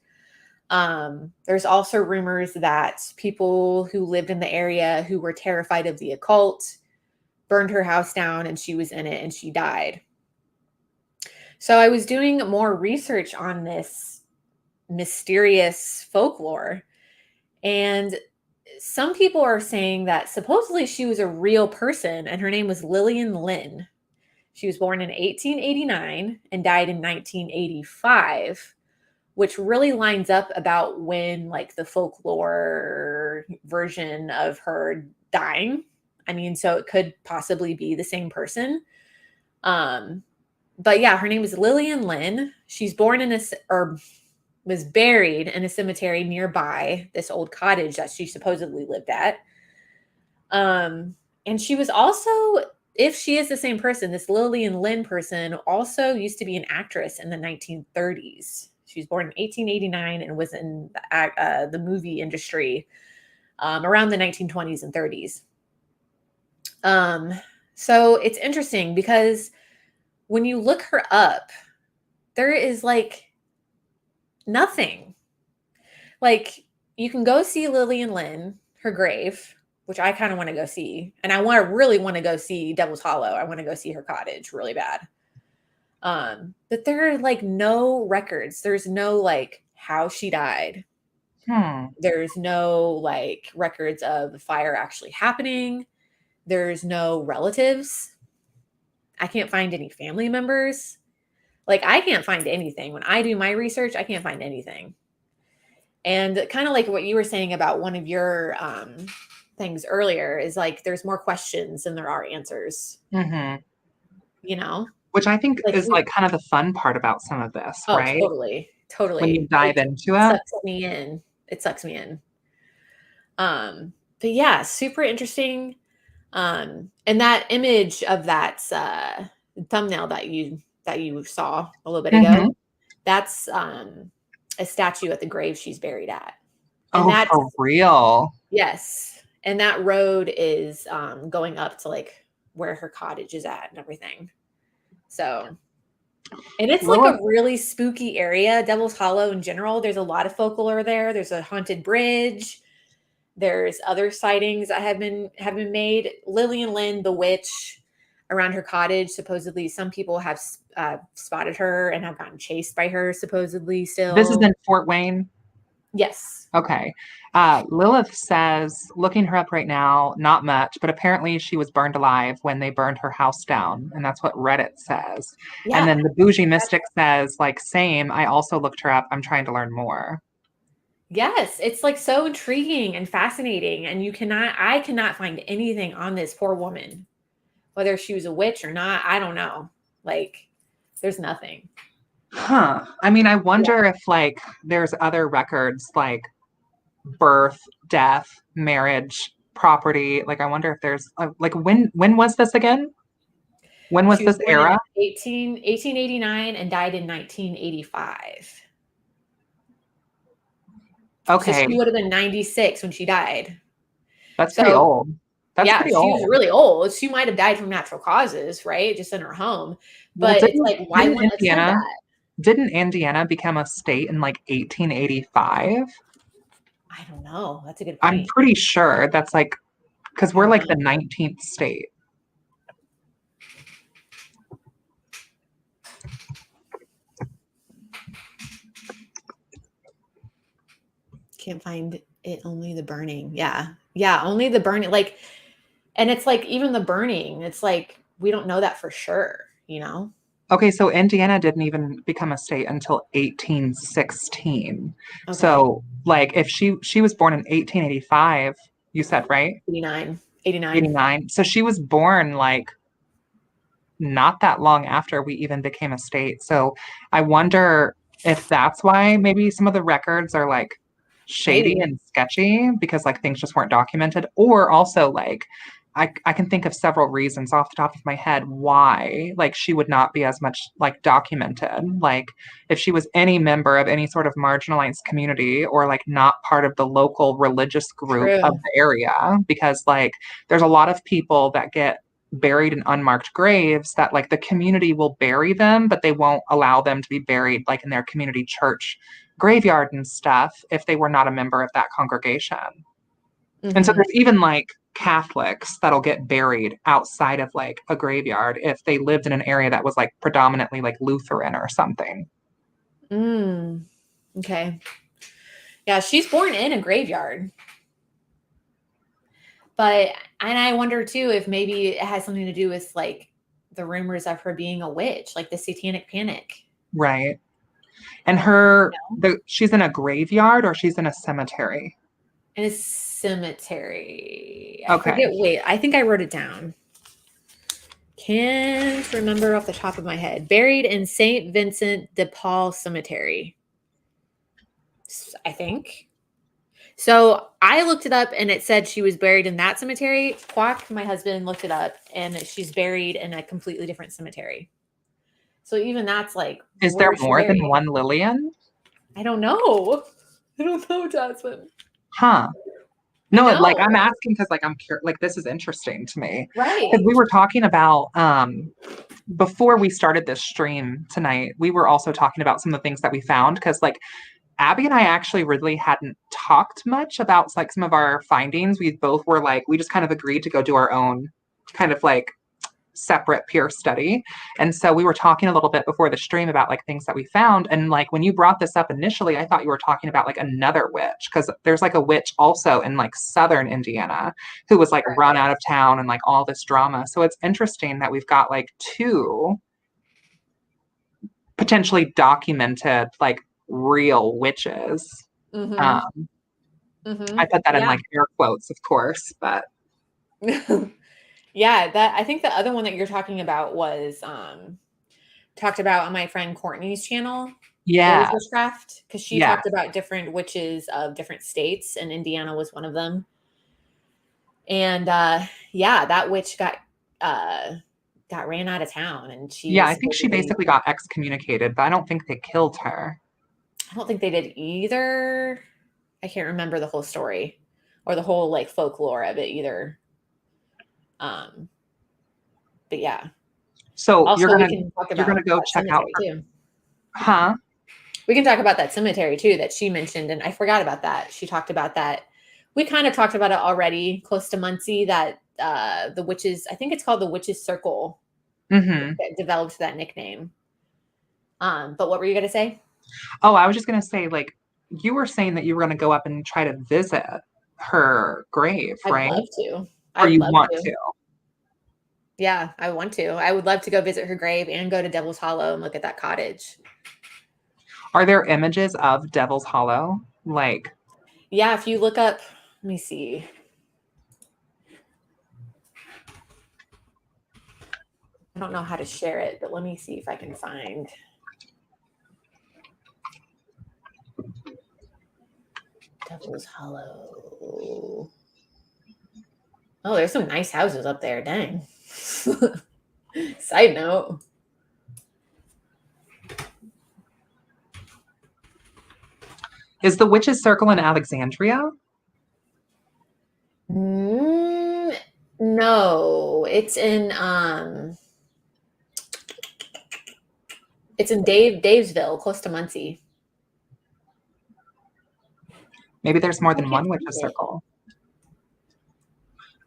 There's also rumors that people who lived in the area who were terrified of the occult burned her house down, and she was in it and she died. So I was doing more research on this mysterious folklore, and some people are saying that supposedly she was a real person and her name was Lillian Lynn. She was born in 1889 and died in 1985, which really lines up about when like the folklore version of her dying. I mean, so it could possibly be the same person. But yeah, her name is Lillian Lynn. She's born in was buried in a cemetery nearby this old cottage that she supposedly lived at. And she was also, if she is the same person, this Lillian Lynn person also used to be an actress in the 1930s. She was born in 1889 and was in the movie industry around the 1920s and 30s. So it's interesting because when you look her up, there is like nothing. Like you can go see Lillian Lynn, her grave, which I kind of want to go see. And I really want to go see Devil's Hollow. I want to go see her cottage really bad. But there are like no records. There's no like how she died. There's no like records of the fire actually happening. There's no relatives. I can't find any family members. Like I can't find anything. When I do my research, I can't find anything. And kind of like what you were saying about one of your things earlier is like there's more questions than there are answers. Mm-hmm. You know? Which I think is like kind of the fun part about some of this, right? Totally. When you dive into it. Sucks me in. It sucks me in. But yeah, super interesting. And that image of that thumbnail that you saw a little bit ago, that's a statue at the grave she's buried at. And that's for real. Yes. And that road is going up to like where her cottage is at and everything. So, and it's like a really spooky area. Devil's Hollow in general, there's a lot of folklore there. There's a haunted bridge. There's other sightings that have been made. Lillian Lynn, the witch, around her cottage. Supposedly, some people have spotted her and have gotten chased by her. Supposedly, still. This is in Fort Wayne. Yes. Okay. Lilith says, looking her up right now, not much, but apparently she was burned alive when they burned her house down. And that's what Reddit says. Yeah. And then the Bougie Mystic says, like, same. I also looked her up. I'm trying to learn more. Yes. It's like so intriguing and fascinating. And I cannot find anything on this poor woman, whether she was a witch or not. I don't know. Like, there's nothing. Huh. I mean, I wonder if like there's other records like birth, death, marriage, property. Like, I wonder if there's like when was this again? When was this era? 1889 and died in 1985. Okay. So she would have been 96 when she died. That's pretty old. That's Yeah, pretty she was old. really old. She might have died from natural causes, right? Just in her home. Well, But it's like, why didn't wouldn't it have said that? Indiana become a state in like 1885? I don't know. That's a good I'm point. pretty sure that's like because I we're don't like the know. 19th state. Can't find it. Only the burning. Yeah. Yeah. Only the burning. Like, and it's like, even the burning, it's like, we don't know that for sure, you know? Okay, so Indiana didn't even become a state until 1816. Okay. So, like, if she was born in 1885, you said, right? 89. 89. 89. So she was born like not that long after we even became a state. So I wonder if that's why maybe some of the records are like shady Maybe. and sketchy because like things just weren't documented. Or also like I can think of several reasons off the top of my head why like she would not be as much like documented. Like if she was any member of any sort of marginalized community or like not part of the local religious group of True. the area, because like there's a lot of people that get buried in unmarked graves that like the community will bury them, but they won't allow them to be buried like in their community church graveyard and stuff if they were not a member of that congregation. And so Mm-hmm. there's even like Catholics that'll get buried outside of like a graveyard if they lived in an area that was like predominantly like Lutheran or something. Mm. Okay. Yeah, she's born in a graveyard. But, and I wonder too if maybe it has something to do with like the rumors of her being a witch, like the satanic panic. Right. And No? she's in a graveyard or she's in a cemetery. In a cemetery. I Okay. forget. Wait, I think I wrote it down. Can't remember off the top of my head. Buried in St. Vincent de Paul Cemetery, I think. So I looked it up and it said she was buried in that cemetery. Quack, my husband, looked it up and she's buried in a completely different cemetery. So even that's like, Is there where is she more than buried? one Lillian? I don't know. I don't know, Jasmine. Huh. I No, like I'm know. asking because like I'm curious, like this is interesting to me. Because Right. we were talking about before we started this stream tonight, we were also talking about some of the things that we found because like Abby and I actually really hadn't talked much about like some of our findings. We both were like, we just kind of agreed to go do our own kind of like separate peer study. And so we were talking a little bit before the stream about like things that we found. And like when you brought this up initially, I thought you were talking about like another witch because there's like a witch also in like southern Indiana who was like run out of town and like all this drama. So it's interesting that we've got like two potentially documented like real witches. Mm-hmm. Um, Mm-hmm. I put that in Yeah. like air quotes, of course, but Yeah, that I think the other one that you're talking about was talked about on my friend Courtney's channel, Lily's yeah, Witchcraft, because she yeah. talked about different witches of different states, and Indiana was one of them. And yeah, that witch got ran out of town, and she Yeah, was I think she supposedly. basically got excommunicated, but I don't think they killed her. I don't think they did either. I can't remember the whole story or the whole like folklore of it either. Um, but yeah. So Also, we can talk you're about gonna go that check out cemetery her, too. huh? We can talk about that cemetery too that she mentioned, and I forgot about that. She talked about that. We kind of talked about it already, close to Muncie. That the witches, I think it's called the Witches Circle, Mm-hmm. that developed that nickname. But what were you gonna say? Oh, I was just gonna say, like, you were saying that you were gonna go up and try to visit her grave, I would right? love to. I Or would you love want to. to? Yeah, I want to. I would love to go visit her grave and go to Devil's Hollow and look at that cottage. Are there images of Devil's Hollow? Like, Yeah, if you look up, let me see. I don't know how to share it, but let me see if I can find Devil's Hollow. Oh, there's some nice houses up there. Dang. Side note. is the Witch's Circle in Alexandria? Mm, No, it's in Davesville, close to Muncie. Maybe there's more I than can't one find witch's it. circle.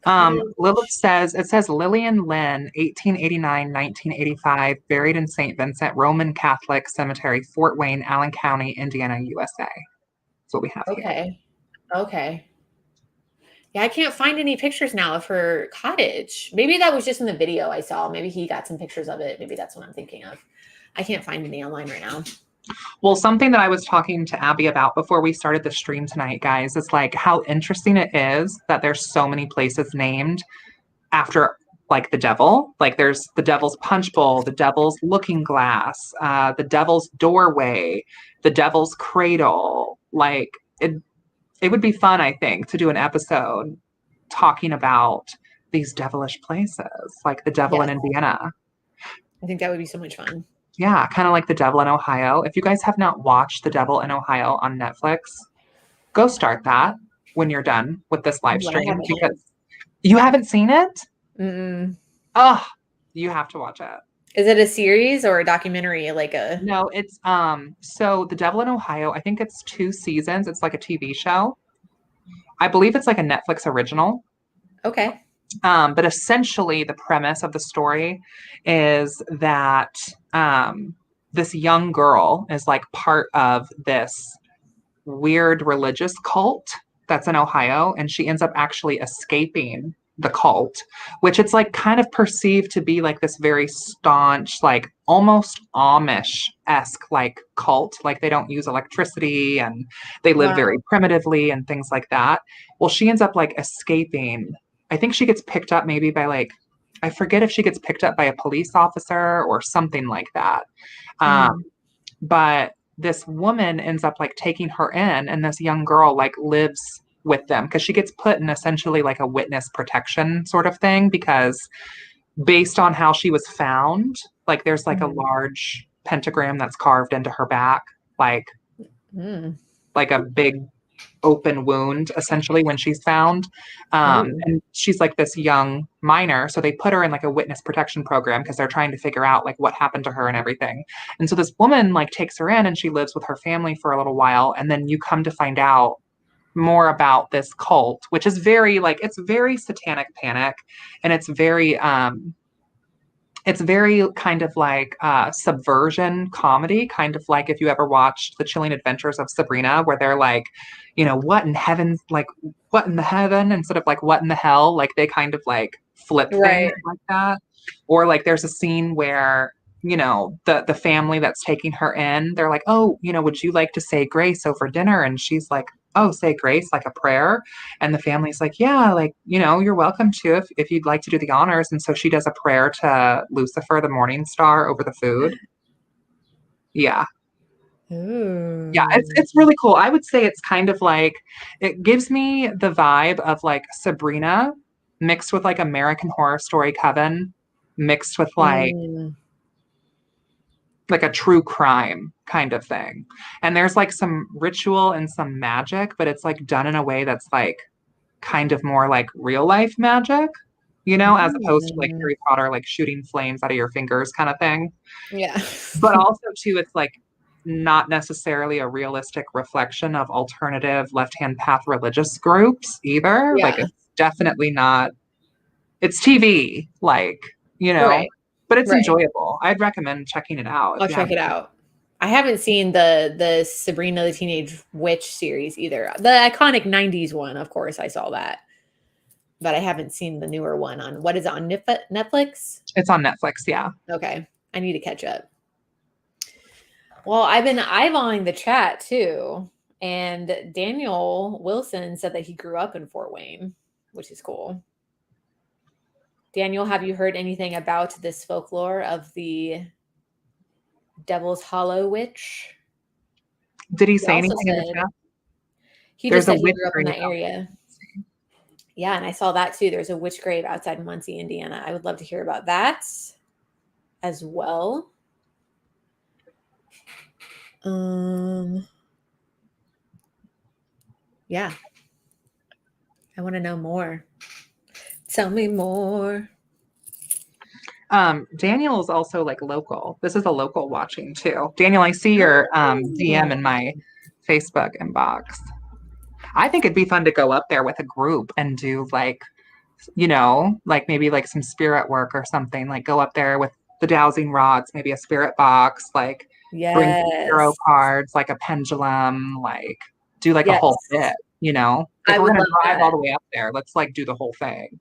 Lilith Cottage. says, it says Lillian Lynn, 1889, 1985, buried in St. Vincent Roman Catholic Cemetery, Fort Wayne, Allen County, Indiana, USA. That's what we have here. Okay. Okay. Yeah, I can't find any pictures now of her cottage. Maybe that was just in the video I saw. Maybe he got some pictures of it. Maybe that's what I'm thinking of. I can't find any online right now. Well, something that I was talking to Abby about before we started the stream tonight, guys, is like how interesting it is that there's so many places named after like the devil. Like there's the devil's punch bowl, the devil's looking glass, the devil's doorway, the devil's cradle. Like it would be fun, I think, to do an episode talking about these devilish places, like the devil in Yes, Indiana. I think that would be so much fun. Yeah, kind of like the devil in Ohio. If you guys have not watched the devil in Ohio on Netflix, go start that when you're done with this live Ooh, I stream haven't. because you haven't seen it. Mm-mm. Oh, you have to watch it. Is it a series or a documentary? Like a No, it's so The Devil in Ohio, I think it's 2 seasons. It's like a TV show. I believe it's like a Netflix original. okay. But essentially the premise of the story is that this young girl is like part of this weird religious cult that's in Ohio, and she ends up actually escaping the cult, which it's like kind of perceived to be like this very staunch, like almost Amish-esque like cult. Like they don't use electricity and they live very Wow. primitively and things like that. Well, she ends up like escaping. I think she gets picked up maybe by like, I forget if she gets picked up by a police officer or something like that. Um, Mm. but this woman ends up like taking her in, and this young girl like lives with them because she gets put in essentially like a witness protection sort of thing because based on how she was found, like there's like a Mm. large pentagram that's carved into her back, like Mm. like a big open wound essentially when she's found. Ooh. And she's like this young minor. So they put her in like a witness protection program because they're trying to figure out like what happened to her and everything. And so this woman like takes her in and she lives with her family for a little while. And then you come to find out more about this cult, which is very like, it's very satanic panic. And it's very kind of like subversion comedy, kind of like if you ever watched The Chilling Adventures of Sabrina, where they're like, you know, what in heaven, like, what in the heaven, instead of like, what in the hell, like they kind of like flip things Right. like that. Or like there's a scene where, you know, the family that's taking her in, they're like, oh, you know, would you like to say grace over dinner? And she's like, oh, say grace, like a prayer. And the family's like, yeah, like, you know, you're welcome to if you'd like to do the honors. And so she does a prayer to Lucifer, the morning star, over the food. Yeah. Yeah, Ooh. it's really cool. I would say it's kind of like it gives me the vibe of like Sabrina mixed with like American Horror Story Coven mixed with Mm. like a true crime kind of thing. And there's like some ritual and some magic, but it's like done in a way that's like kind of more like real life magic, you know, as opposed to like Mm. Harry Potter, like shooting flames out of your fingers kind of thing. Yeah. But also, too, it's like not necessarily a realistic reflection of alternative left hand path religious groups either. Like, Yeah. it's definitely not, it's TV, like, you know, Right. but it's Right. enjoyable. I'd recommend checking it out if I'll you check haven't. it out. I haven't seen the Sabrina the Teenage Witch series either. The iconic 90s one, of course, I saw that. But I haven't seen the newer one on what is it on Netflix? It's on Netflix, yeah. Okay. I need to catch up. Well, I've been eyeballing the chat too. And Daniel Wilson said that he grew up in Fort Wayne, which is cool. Daniel, have you heard anything about this folklore of the Devil's Hollow Witch? Did he He say also anything in the said chat? he just There's a said he witch grew up in grave that out area. Yeah, and I saw that too. There's a witch grave outside Muncie, Indiana. I would love to hear about that as well. Um, yeah, I want to know more. Tell me more. Daniel is also like local. This is a local watching too. Daniel, I see your DM Oh. in my Facebook inbox. I think it'd be fun to go up there with a group and do like, like maybe like some spirit work or something. Like go up there with the dowsing rods, maybe a spirit box, like bring some tarot Yes. cards, like a pendulum, like do like a whole Yes. bit. If I we're would gonna love drive all that. the way up there, let's like do the whole thing.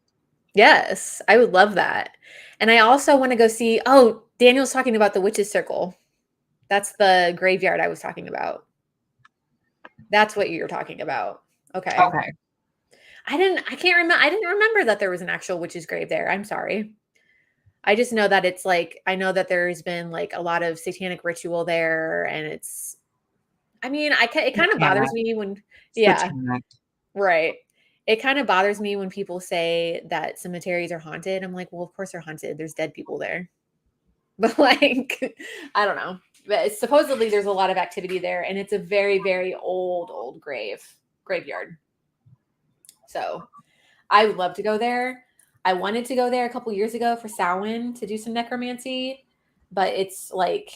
Yes, I would love that. And I also want to go see, oh, Daniel's talking about the Witch's Circle. That's the graveyard I was talking about. That's what you're talking about. Okay. Okay. I can't remember. I didn't remember that there was an actual witch's grave there. I'm sorry. I just know that it's like, I know that there's been like a lot of satanic ritual there. And it's, I mean, it kind of bothers Satanic. me when, yeah, Satanic. right. It kind of bothers me when people say that cemeteries are haunted. I'm like, well, of course they're haunted. There's dead people there. But like, I don't know. But supposedly there's a lot of activity there, and it's a very, very old graveyard. So I would love to go there. I wanted to go there a couple years ago for Samhain to do some necromancy, but it's like,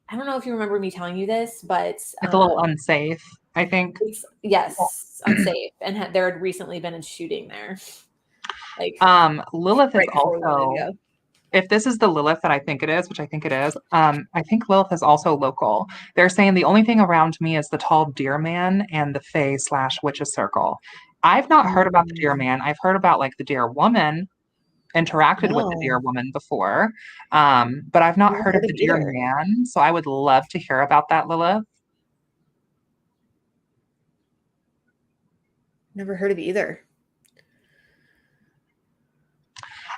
I don't know if you remember me telling you this, but It's a little unsafe, I think. it's, yes, unsafe, and there had recently been a shooting there, like Lilith is right before we wanted to also, go. if this is the Lilith that I think it is, which I think it is, I think Lilith is also local. They're saying the only thing around me is the tall deer man and the fae slash witches circle. I've not heard about the deer Mm, man. I've heard about like the deer woman, interacted with the deer no, woman before, but I've not never heard of heard of the deer either. man. So I would love to hear about that, Lilith. Never heard of either.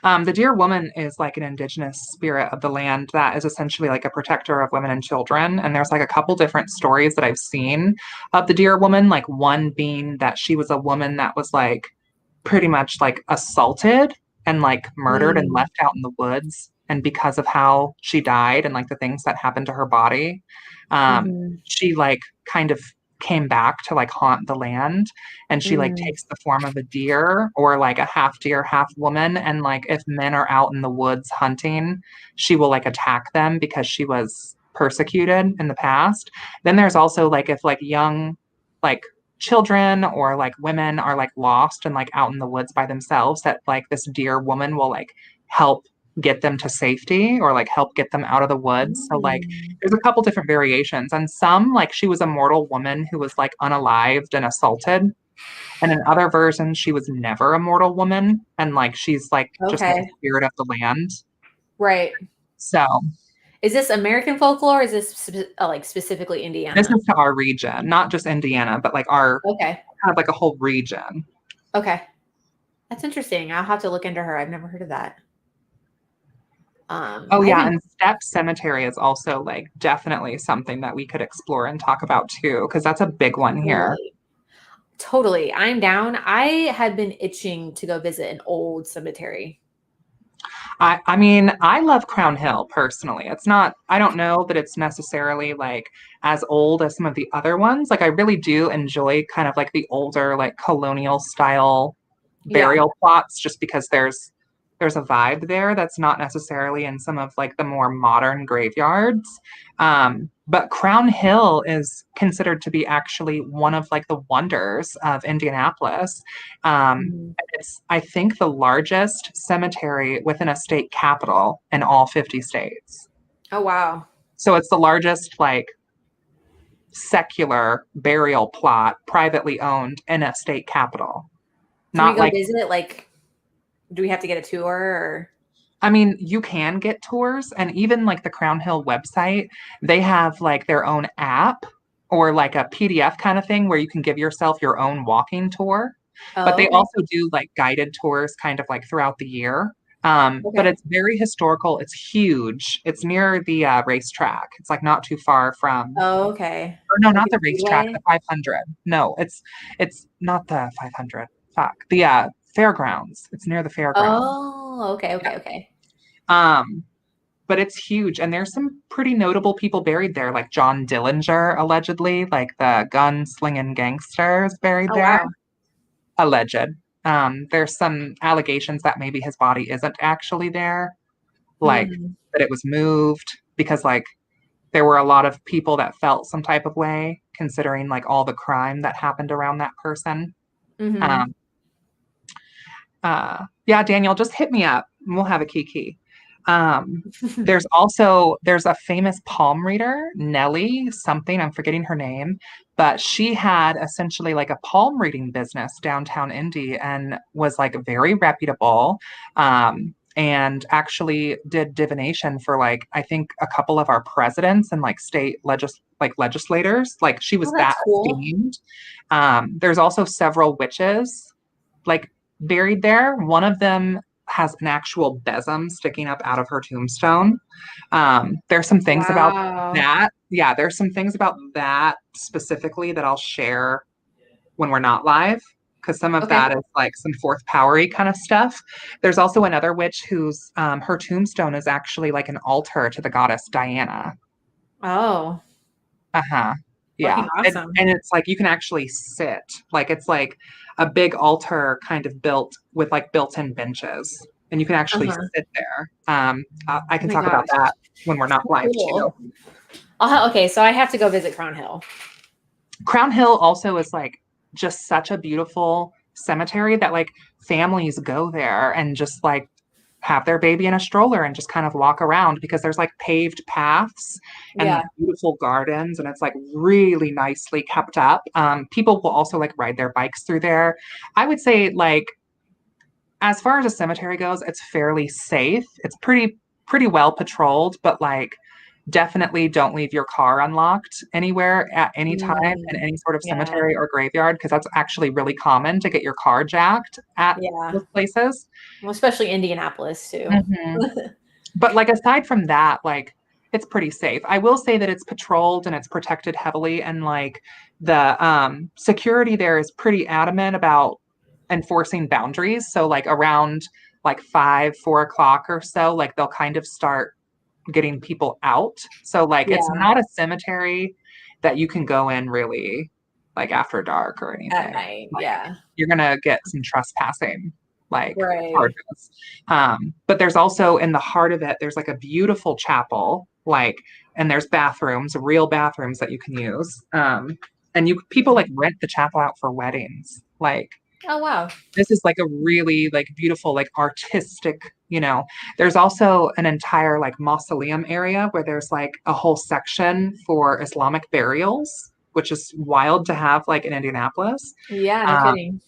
The deer woman is like an indigenous spirit of the land that is essentially like a protector of women and children. And there's like a couple different stories that I've seen of the deer woman, like one being that she was a woman that was like pretty much like assaulted and like murdered and Mm, left out in the woods. And because of how she died and like the things that happened to her body, mhm, she like kind of came back to like haunt the land, and she like mm, takes the form of a deer or like a half deer half woman, and like if men are out in the woods hunting, she will like attack them because she was persecuted in the past. Then there's also like if like young like children or like women are like lost and like out in the woods by themselves, that like this deer woman will like help get them to safety or like help get them out of the woods. So like mm. there's a couple different variations. And some, like she was a mortal woman who was like unalived and assaulted. And in other versions, she was never a mortal woman. And like she's like just like a Okay, spirit of the land. right. So Is this American folklore? Or is this like specifically this Indiana? is to our region, not just Indiana, but like our Okay, kind of like a whole region. okay, that's interesting. I'll have to look into her. I've never heard of that. Oh I yeah, haven't and Step Cemetery is also like definitely something that we could explore and talk about too, because that's a big one here. totally, totally. I'm down. I had been itching to go visit an old cemetery. I mean, I love Crown Hill personally. It's not, I don't know that it's necessarily like as old as some of the other ones. Like I really do enjoy kind of like the older, like colonial style Yeah. burial plots, just because there's a vibe there that's not necessarily in some of like the more modern graveyards. But Crown Hill is considered to be actually one of like the wonders of Indianapolis. Um, Mhm. it's, I think, the largest cemetery within a state capital in all 50 states. Oh wow. So it's the largest like secular burial plot privately owned in a state capital. Can we Not go like, visit? Like, do we have to get a tour or? I mean, you can get tours, and even like the Crown Hill website, they have like their own app or like a PDF kind of thing where you can give yourself your own walking tour. But Oh, they okay. also do like guided tours kind of like throughout the year. But Okay. it's very historical. It's huge. It's near the racetrack. It's like not too far from, Oh, okay. or no, Like not a the racetrack, speedway? the 500. No, it's not the 500. Fuck. The fairgrounds. It's near the fairgrounds. Oh, okay, okay, okay. Um, but it's huge, and there's some pretty notable people buried there, like John Dillinger, allegedly, like the gun slinging gangster is buried Oh there. wow. Alleged. There's some allegations that maybe his body isn't actually there, like that it was moved because like there were a lot of people that felt some type of way considering like all the crime that happened around that person. Mm-hmm. Um, yeah, Daniel, just hit me up and we'll have a kiki. Um, there's a famous palm reader, Nellie something, I'm forgetting her name, but she had essentially like a palm reading business downtown Indy and was like very reputable. And actually did divination for like I think a couple of our presidents and like legislators. Like she Oh, was that that's cool. esteemed. There's also several witches like buried there. One of them has an actual besom sticking up out of her tombstone. There's some things about Wow. that. Yeah, there's some things about that specifically that I'll share when we're not live because some of Okay. that is like some fourth powery kind of stuff. There's also another witch whose her tombstone is actually like an altar to the goddess Diana. Oh, Uh-huh. fucking Yeah. awesome. And it's like you can actually sit. Like it's like a big altar kind of built with like built-in benches. And you can actually Uh-huh. sit there. I Oh can my talk about gosh. that when we're not So live too. cool. Okay, so I have to go visit Crown Hill. Crown Hill also is like just such a beautiful cemetery that like families go there and just like have their baby in a stroller and just kind of walk around because there's like paved paths and Yeah. beautiful gardens and it's like really nicely kept up. People will also like ride their bikes through there. I would say like as far as a cemetery goes, it's fairly safe. It's pretty well patrolled, but like definitely don't leave your car unlocked anywhere at any time in Mm, any sort of yeah. cemetery or graveyard because that's actually really common to get your car jacked at Yeah. those places. Well, especially Indianapolis too. Mhm. But like aside from that, like it's pretty safe. I will say that it's patrolled and it's protected heavily, and like the security there is pretty adamant about enforcing boundaries. So like around like 5, 4 o'clock or so, like they'll kind of start getting people out. So like it's Yeah. not a cemetery that you can go in really like after dark or At anything. night. Like Yeah. you're gonna get some trespassing like Right. charges. But there's also in the heart of it, there's like a beautiful chapel, like, and there's bathrooms, real bathrooms that you can use. And you people like rent the chapel out for weddings. Like Oh wow. this is like a really like beautiful like artistic, there's also an entire like mausoleum area where there's like a whole section for Islamic burials, which is wild to have like in Indianapolis. Yeah, no um, kidding.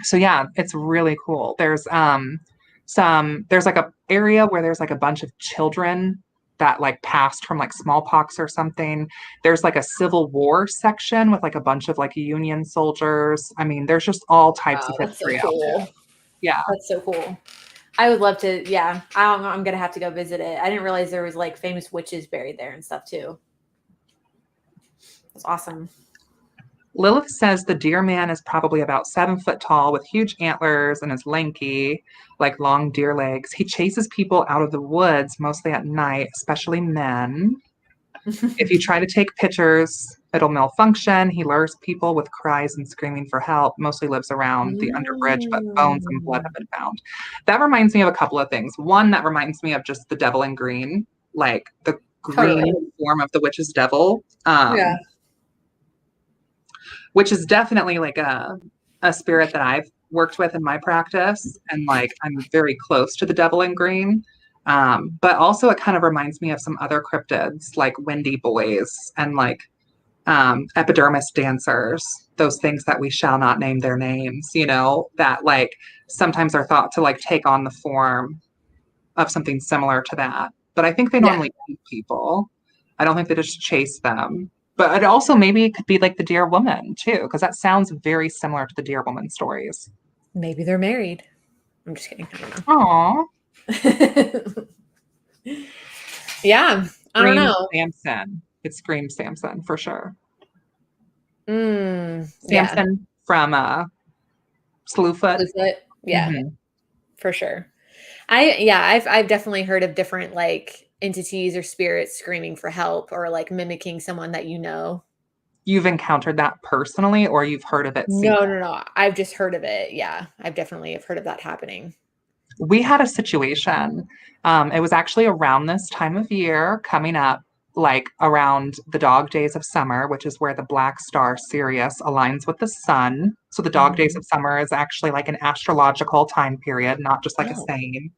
so yeah, it's really cool. There's like a area where there's like a bunch of children that like passed from like smallpox or something. There's like a Civil War section with like a bunch of like Union soldiers. I mean, there's just all types of Wow, that's so history out there. cool. Yeah. That's so cool. I would love to, yeah. I'm gonna have to go visit it. I didn't realize there was like famous witches buried there and stuff too. It's awesome. Lilith says the deer man is probably about 7 foot tall with huge antlers and is lanky, like long deer legs. He chases people out of the woods, mostly at night, especially men. If you try to take pictures, it'll malfunction. He lures people with cries and screaming for help, mostly lives around the underbridge, but bones and blood have Mm. been found. That reminds me of a couple of things. One, that reminds me of just the devil in green, like the Totally. green form of the witch's devil. Yeah. Which is definitely like a spirit that I've worked with in my practice. And like I'm very close to the devil in green. But also it kind of reminds me of some other cryptids like Wendy boys and like epidermis dancers, those things that we shall not name their names, that like sometimes are thought to like take on the form of something similar to that. But I think they Yeah. normally eat people. I don't think they just chase them. But it also maybe it could be like the Deer Woman too, because that sounds very similar to the Deer Woman stories. Maybe they're married. I'm just kidding. I don't Aw. know. Yeah. I don't Scream know. Samson. It screams Samson for sure. Yeah. Samson from Slewfoot. Bigfoot. Yeah, Hmm. for sure. I've definitely heard of different like entities or spirits screaming for help or like mimicking someone that you know. you've encountered that personally or you've heard of it seen? No. I've just heard of it. Yeah, I've definitely have heard of that happening. We had a situation. It was actually around this time of year coming up, like around the dog days of summer, which is where the black star Sirius aligns with the sun. So the dog days Mhm. of summer is actually like an astrological time period, not just like a Oh, saying.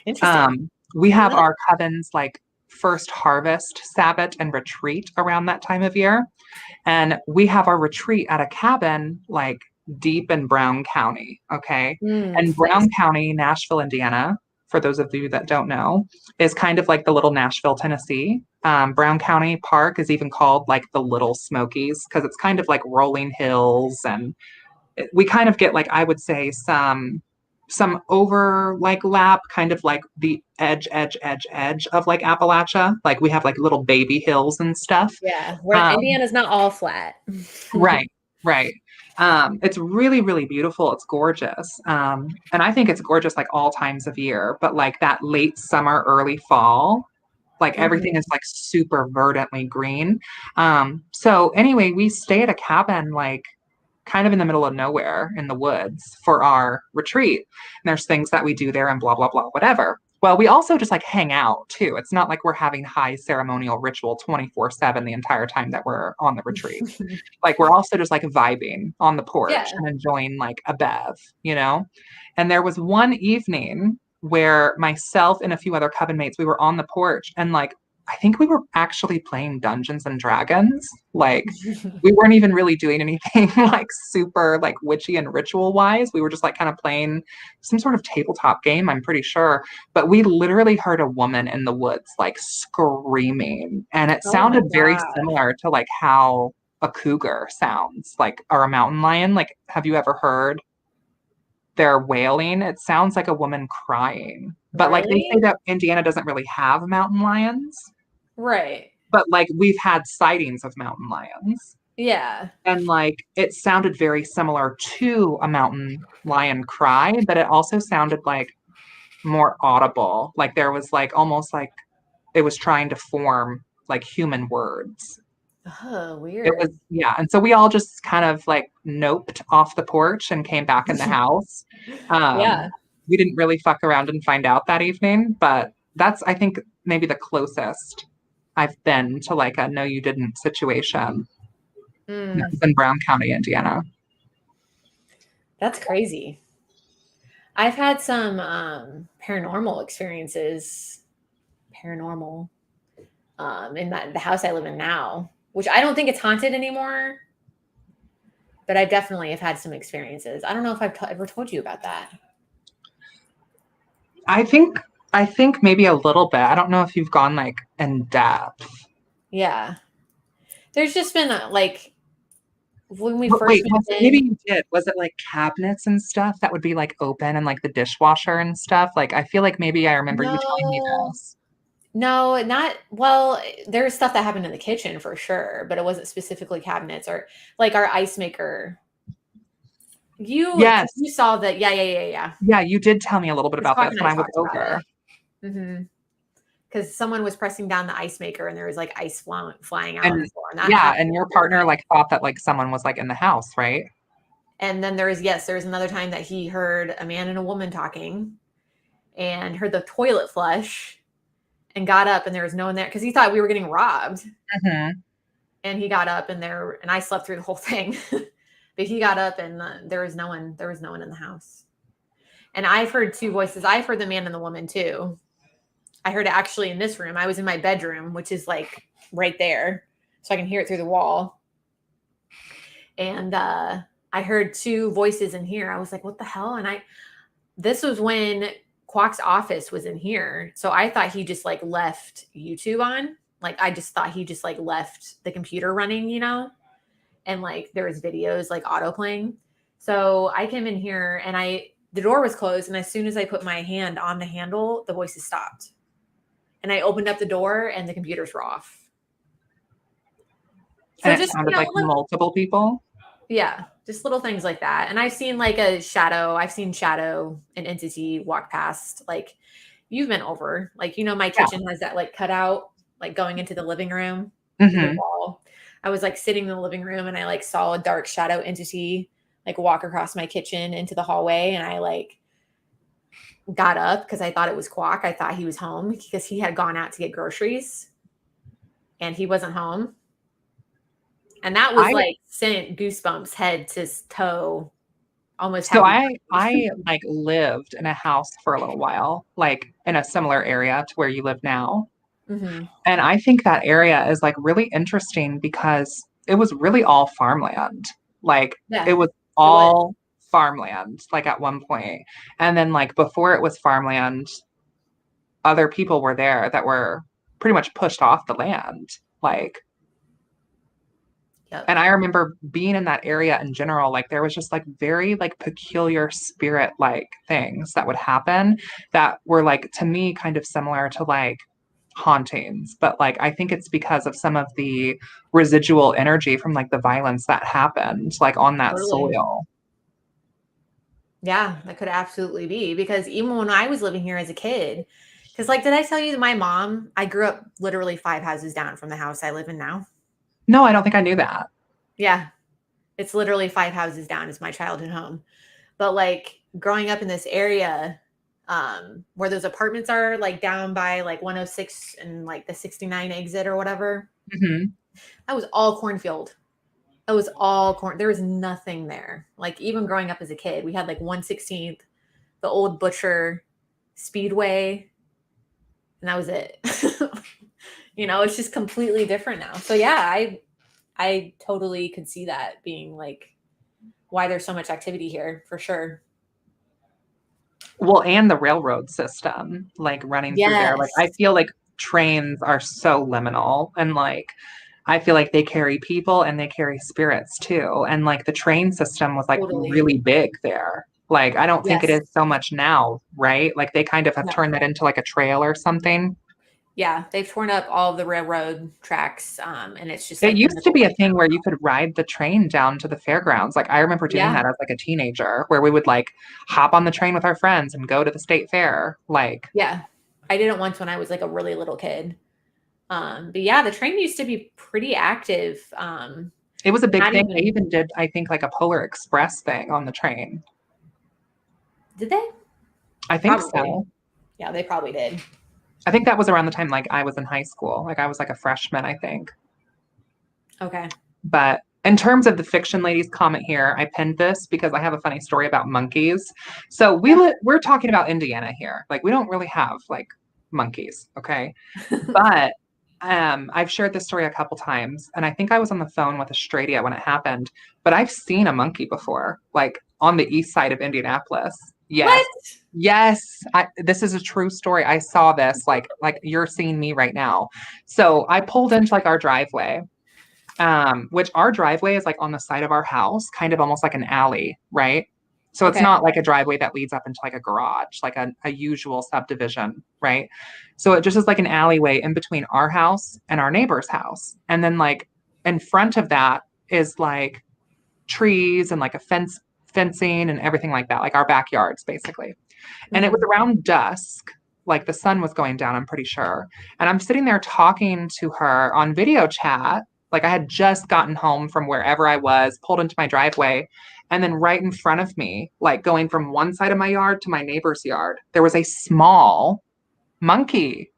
interesting. We Didn't have know that. our coven's like first harvest Sabbath and retreat around that time of year. And we have our retreat at a cabin like deep in Brown County. Okay. And Nice. Brown County, Nashville, Indiana, for those of you that don't know, is kind of like the little Nashville, Tennessee. Brown County Park is even called like the Little Smokies because it's kind of like rolling hills and we kind of get like I would say some over like lap kind of like the edge of like Appalachia. Like we have like little baby hills and stuff. Yeah, where Um, Indiana's not all flat. right, right. It's really, really beautiful. It's gorgeous. And I think it's gorgeous like all times of year, but like that late summer, early fall, like everything Mhm. is like super verdantly green. So anyway, we stay at a cabin like kind of in the middle of nowhere in the woods for our retreat. And there's things that we do there and blah, blah, blah, whatever. Well, we also just like hang out too. It's not like we're having high ceremonial ritual 24/7 the entire time that we're on the retreat. Like we're also just like vibing on the porch Yeah. and enjoying like a bev, you know? And there was one evening where myself and a few other coven mates, we were on the porch and like I think we were actually playing Dungeons and Dragons. Like we weren't even really doing anything like super like witchy and ritual wise. We were just like kind of playing some sort of tabletop game, I'm pretty sure. But we literally heard a woman in the woods like screaming. And it Oh my sounded very gosh. similar to like how a cougar sounds, like or a mountain lion. Like, have you ever heard their wailing? It sounds like a woman crying. But like they say Really? that Indiana doesn't really have mountain lions, Right. but like we've had sightings of mountain lions. Yeah. And like it sounded very similar to a mountain lion cry, but it also sounded like more audible. Like there was like almost like it was trying to form like human words. Oh, It was, weird. yeah. And so we all just kind of like noped off the porch and came back in the house. Yeah. We didn't really fuck around and find out that evening, but that's, I think, maybe the closest I've been to like a no, you didn't situation. That Mm, was in Brown County, Indiana. that's crazy. I've had some paranormal experiences, paranormal, in the house I live in now, which I don't think it's haunted anymore, but I definitely have had some experiences. I don't know if I've ever told you about that. I think I think maybe a little bit. I don't know if you've gone like in depth. Yeah. There's just been like when we first Wait, was moved it, maybe in. you did. Was it like cabinets and stuff that would be like open and like the dishwasher and stuff? Like I feel like maybe I remember you telling me No, this. no, not well. There was stuff that happened in the kitchen for sure, but it wasn't specifically cabinets or like our ice maker. Yes. You saw that? Yeah. Yeah, you did tell me a little bit Because about Quack this and I when I was talked about over. it. Because someone was pressing down the ice maker and there was like ice flying out on the And floor, and that yeah, happened and your a little partner bit. like thought that like someone was like in the house, right? And then there was another time that he heard a man and a woman talking and heard the toilet flush and got up and there was no one there because he thought we were getting robbed. Hmm. And he got up and I slept through the whole thing. But he got up and there was no one in the house. And I've heard two voices. I've heard the man and the woman too. I heard it actually in this room. I was in my bedroom, which is like right there. So I can hear it through the wall. And I heard two voices in here. I was like, what the hell? This was when Quack's office was in here. So I thought he just like left YouTube on. Like I just thought he just like left the computer running, and like there was videos like auto playing. So I came in here and the door was closed. And as soon as I put my hand on the handle, the voices stopped. And I opened up the door and the computers were off. So And it just, sounded like multiple people. yeah, just little things like that. And I've seen like a shadow. I've seen shadow, an entity walk past. Like you've been over. Like, my Yeah. kitchen has that like cutout, like going into the living room through the Hmm. wall. I was like sitting in the living room and I like saw a dark shadow entity like walk across my kitchen into the hallway, and I like got up because I thought it was Quack. I thought he was home because he had gone out to get groceries and he wasn't home. And that was I like sent goosebumps head to toe, almost so happy. I like lived in a house for a little while, like in a similar area to where you live now. Hmm. And I think that area is like really interesting because it was really all farmland. Like Yeah, it was it was all farmland, like at one point. And then like before it was farmland, other people were there that were pretty much pushed off the land. Like, yep, and I remember being in that area in general, like there was just like very like peculiar spirit like things that would happen that were like to me kind of similar to like hauntings, but like I think it's because of some of the residual energy from like the violence that happened like on that totally. soil. Yeah, that could absolutely be because even when I was living here as a kid, because like, did I tell you that my mom, I grew up literally 5 houses down from the house I live in now? No, I don't think I knew that. Yeah, it's literally 5 houses down is my childhood home. But like growing up in this area, where those apartments are like down by like 106 and like the 69 exit or whatever, Hmm. that was all cornfield. It was all corn. There was nothing there. Like even growing up as a kid, we had like 116th, the old butcher speedway, and that was it. It's just completely different now. So yeah, I totally could see that being like why there's so much activity here for sure. Well, and the railroad system like running through there. Like I Yes, feel like trains are so liminal and like I feel like they carry people and they carry spirits too. And like the train system was like totally. really big there. Like I don't think it Yes. is so much now, right? Like they kind of have No. turned that into like a trail or something. Yeah, they've torn up all of the railroad tracks, and it's just It like the used to middle be a way thing where now. you could ride the train down to the fairgrounds. Like I remember doing Yeah, that as like a teenager, where we would like hop on the train with our friends and go to the state fair. Like yeah. I did it once when I was like a really little kid. But yeah, the train used to be pretty active. it was a big Not thing. They even even did, I think, like a Polar Express thing on the train. did they? I think Probably. so. Yeah, they probably did. I think that was around the time like I was in high school. Like I was like a freshman, I think. Okay. But in terms of the fiction ladies comment here, I pinned this because I have a funny story about monkeys. So Yeah. we're talking about Indiana here. Like we don't really have like monkeys, okay? But I've shared this story a couple times, and I think I was on the phone with Australia when it happened. But I've seen a monkey before, like on the east side of Indianapolis. Yes, What? yes. This is a true story. I saw this, like you're seeing me right now. So I pulled into like our driveway, which our driveway is like on the side of our house, kind of almost like an alley, right? So it's Okay. not like a driveway that leads up into like a garage, like a usual subdivision, right? So it just is like an alleyway in between our house and our neighbor's house. And then like in front of that is like trees and like a fencing and everything like that, like our backyards basically. And it was Hmm. around dusk, like the sun was going down, I'm pretty sure. And I'm sitting there talking to her on video chat. Like I had just gotten home from wherever I was, pulled into my driveway. And then right in front of me, like going from one side of my yard to my neighbor's yard, there was a small monkey.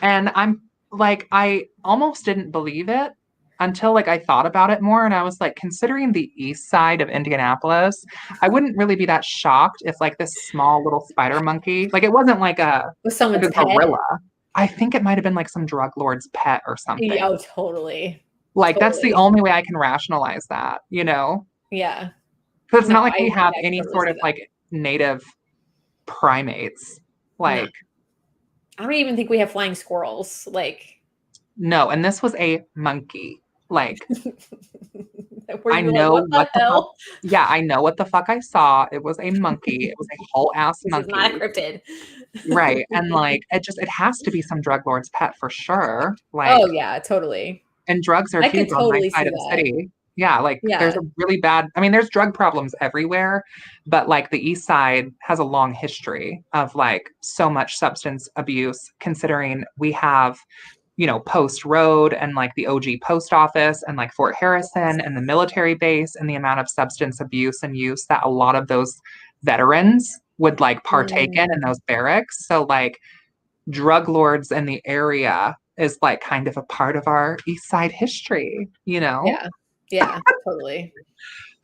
And I'm like, I almost didn't believe it until like I thought about it more. And I was like, considering the east side of Indianapolis, I wouldn't really be that shocked if like this small little spider monkey, like it wasn't With like someone's a pet? gorilla. I think it might have been like some drug lord's pet or Yeah, something. oh, totally. Like that's the Totally. only way I can rationalize that, you know? Yeah. Because it's No, not like we have I can any totally sort see of that. like native primates. No, Like, I don't even think we have flying squirrels. Like, no. And this was a monkey. Like, were I you like, know what the what the fuck. hell? Yeah, I know what the fuck I saw. It was a monkey. It was a whole ass This is not a monkey. cryptid. Right. And like it has to be some drug lord's pet for sure. Like, Oh yeah, totally. and drugs are I huge could on my totally side see of the that. city. Yeah, like there's Yeah. a really bad, I mean, there's drug problems everywhere, but like the east side has a long history of like so much substance abuse, considering we have Post Road and like the OG post office and like Fort Harrison and the military base and the amount of substance abuse and use that a lot of those veterans would like partake in those barracks. So like drug lords in the area is like kind of a part of our East Side history, Yeah. Yeah, totally.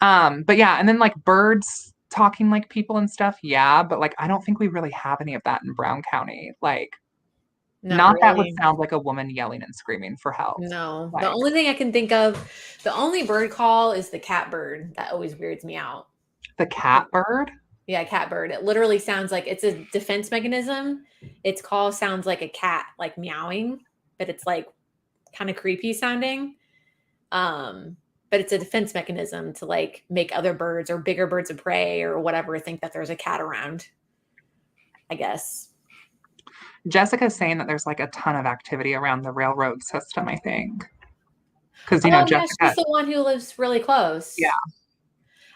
But yeah, and then like birds talking like people and stuff, yeah, but like I don't think we really have any of that in Brown County. Like not that would really. sound like a woman yelling and screaming for help. No. The Like only thing I can think of, the only bird call is the catbird. That always weirds me out. the catbird. Yeah, catbird. It literally sounds like it's a defense mechanism. Its call sounds like a cat, like meowing, but it's like kind of creepy sounding. But it's a defense mechanism to like make other birds or bigger birds of prey or whatever think that there's a cat around, I guess. Jessica's saying that there's like a ton of activity around the railroad system, I think. Because, Oh, yeah, she's Jessica, the one who lives really close. yeah.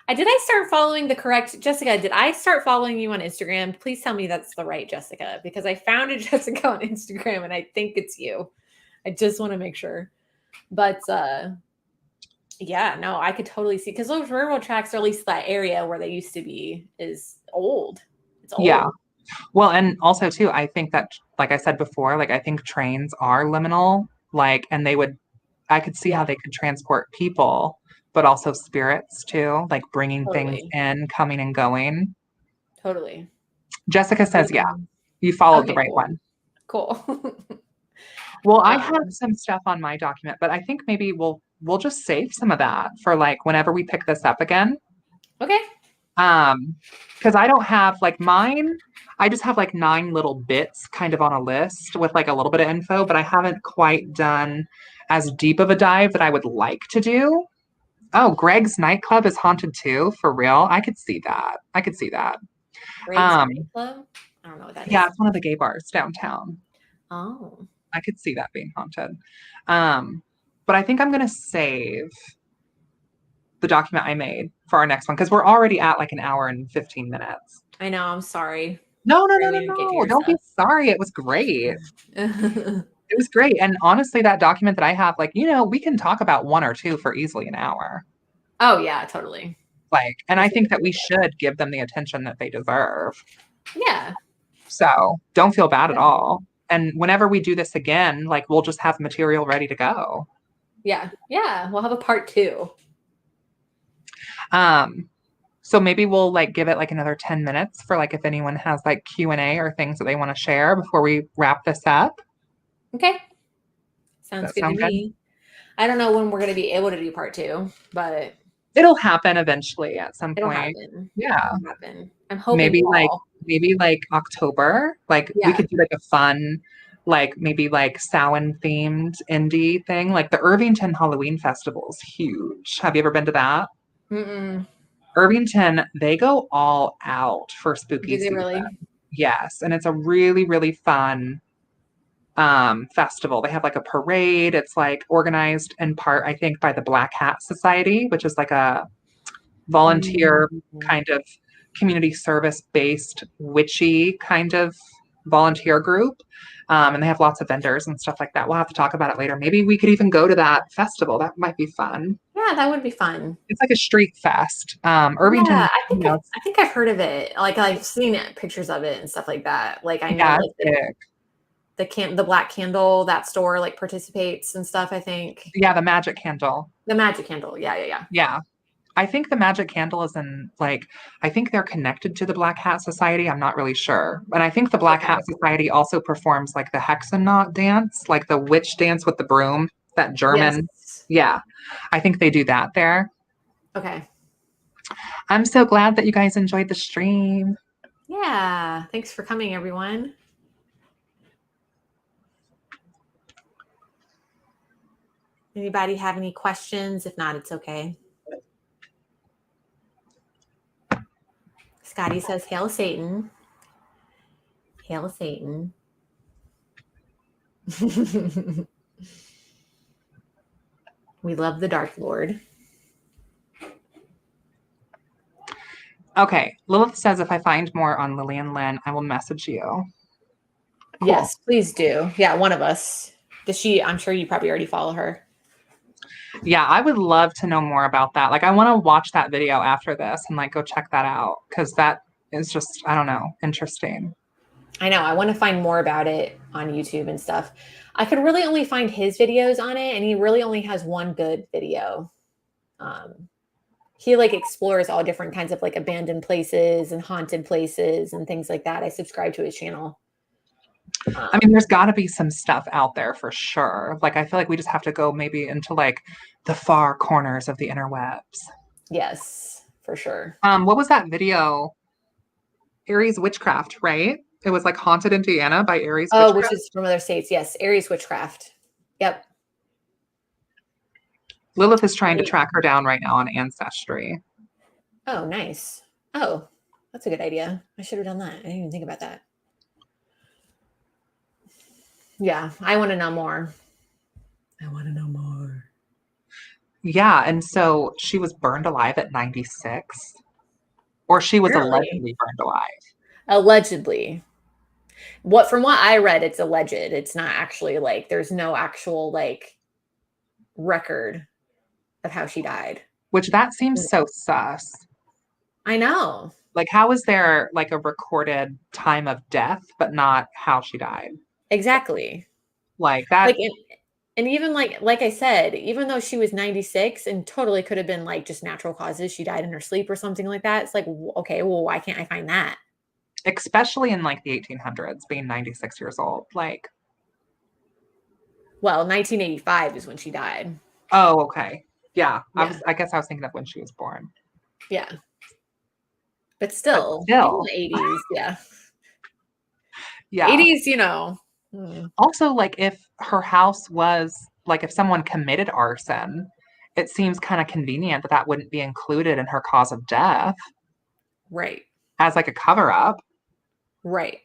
Did I start following the correct Jessica? Did I start following you on Instagram? Please tell me that's the right Jessica because I found a Jessica on Instagram and I think it's you. I just want to make sure. But yeah, no, I could totally see because those railroad tracks, or at least that area where they used to be, is old. It's old. Yeah. Well, and also too, I think that, like I said before, like I think trains are liminal, like, and I could see how they could transport people, but also spirits too, like bringing things in, coming and going. Totally. Jessica says, yeah, you followed the right cool. one. Cool. Well, I have some stuff on my document, but I think maybe we'll just save some of that for like whenever we pick this up again. Okay. Because I don't have like mine. I just have like 9 little bits kind of on a list with like a little bit of info, but I haven't quite done as deep of a dive that I would like to do. Oh, Greg's nightclub is haunted too, for real. I could see that. Greg's nightclub? I don't know what that is. Yeah, it's one of the gay bars downtown. Oh. I could see that being haunted. But I think I'm going to save the document I made for our next one because we're already at like an hour and 15 minutes. I know. I'm sorry. No. Don't be sorry. It was great. It was great. And honestly, that document that I have, like, we can talk about 1 or 2 for easily an hour. Oh, yeah, totally. Like, and I think that we should give them the attention that they deserve. Yeah. So don't feel bad at all. And whenever we do this again, like, we'll just have material ready to go. Yeah. Yeah. We'll have a part 2. So maybe we'll like give it like another 10 minutes for like if anyone has like Q&A or things that they want to share before we wrap this up. Okay. Sounds good to me. I don't know when we're going to be able to do part 2, but it'll happen eventually at some point. Happen. Yeah. It'll happen. I'm hoping maybe like October. Like we could do like a fun, like maybe like Samhain themed indie thing. Like the Irvington Halloween Festival is huge. Have you ever been to that? Mm-mm. Irvington, they go all out for spooky season. Really? Yes, and it's a really, really fun festival. They have like a parade. It's like organized in part, I think, by the Black Hat Society, which is like a volunteer kind of community service based witchy kind of volunteer group. And they have lots of vendors and stuff like that. We'll have to talk about it later. Maybe we could even go to that festival. That might be fun. Yeah, that would be fun. It's like a street fest. Irvington. Yeah, I think I've heard of it. Like I've seen pictures of it and stuff like that. Like I know the Black Candle, that store like participates and stuff, I think. Yeah, the Magic Candle. The Magic Candle. Yeah. Yeah. I think the Magic Candle is I think they're connected to the Black Hat Society. I'm not really sure. And I think the Black Hat Society also performs like the Hexenknot dance, like the witch dance with the broom, that German. Yes. Yeah. I think they do that there. Okay. I'm so glad that you guys enjoyed the stream. Yeah. Thanks for coming, everyone. Anybody have any questions? If not, it's okay. Scotty says, "Hail Satan." Hail Satan. We love the Dark Lord. Okay. Lilith says, if I find more on Lily and Lynn, I will message you. Cool. Yes, please do. Yeah, one of us. I'm sure you probably already follow her. Yeah, I would love to know more about that. Like, I want to watch that video after this and like go check that out because that is just, I don't know, interesting. I know. I want to find more about it on YouTube and stuff. I could really only find his videos on it, and he really only has one good video. Um, he like explores all different kinds of like abandoned places and haunted places and things like that. I subscribe to his channel. I mean, there's got to be some stuff out there for sure. Like, I feel like we just have to go maybe into like the far corners of the interwebs. Yes, for sure. What was that video? Aries Witchcraft, right? It was like Haunted Indiana by Aries Oh, which Witchcraft. is from other states. Yes, Aries Witchcraft. Yep. Lilith is trying to track her down right now on Ancestry. Oh, nice. Oh, that's a good idea. I should have done that. I didn't even think about that. Yeah, I want to know more. I want to know more. Yeah, and so she was burned alive at 96. Or she was Apparently. allegedly burned alive. Allegedly. From what I read, it's alleged. It's not actually like there's no actual like record of how she died. Which that seems so sus. I know. Like, how is there like a recorded time of death, but not how she died? Exactly. Like that. Like, and even like I said, even though she was 96 and totally could have been like just natural causes, she died in her sleep or something like that. It's like, okay, well, why can't I find that? Especially in like the 1800s, being 96 years old. Like, well, 1985 is when she died. oh, okay. Yeah. Yeah. I guess I was thinking of when she was born. Yeah. But still, still. in the 80s, yeah. Yeah. 80s, you know. Also, like if her house was like if someone committed arson, it seems kind of convenient that that wouldn't be included in her cause of death. Right. As like a cover up. Right.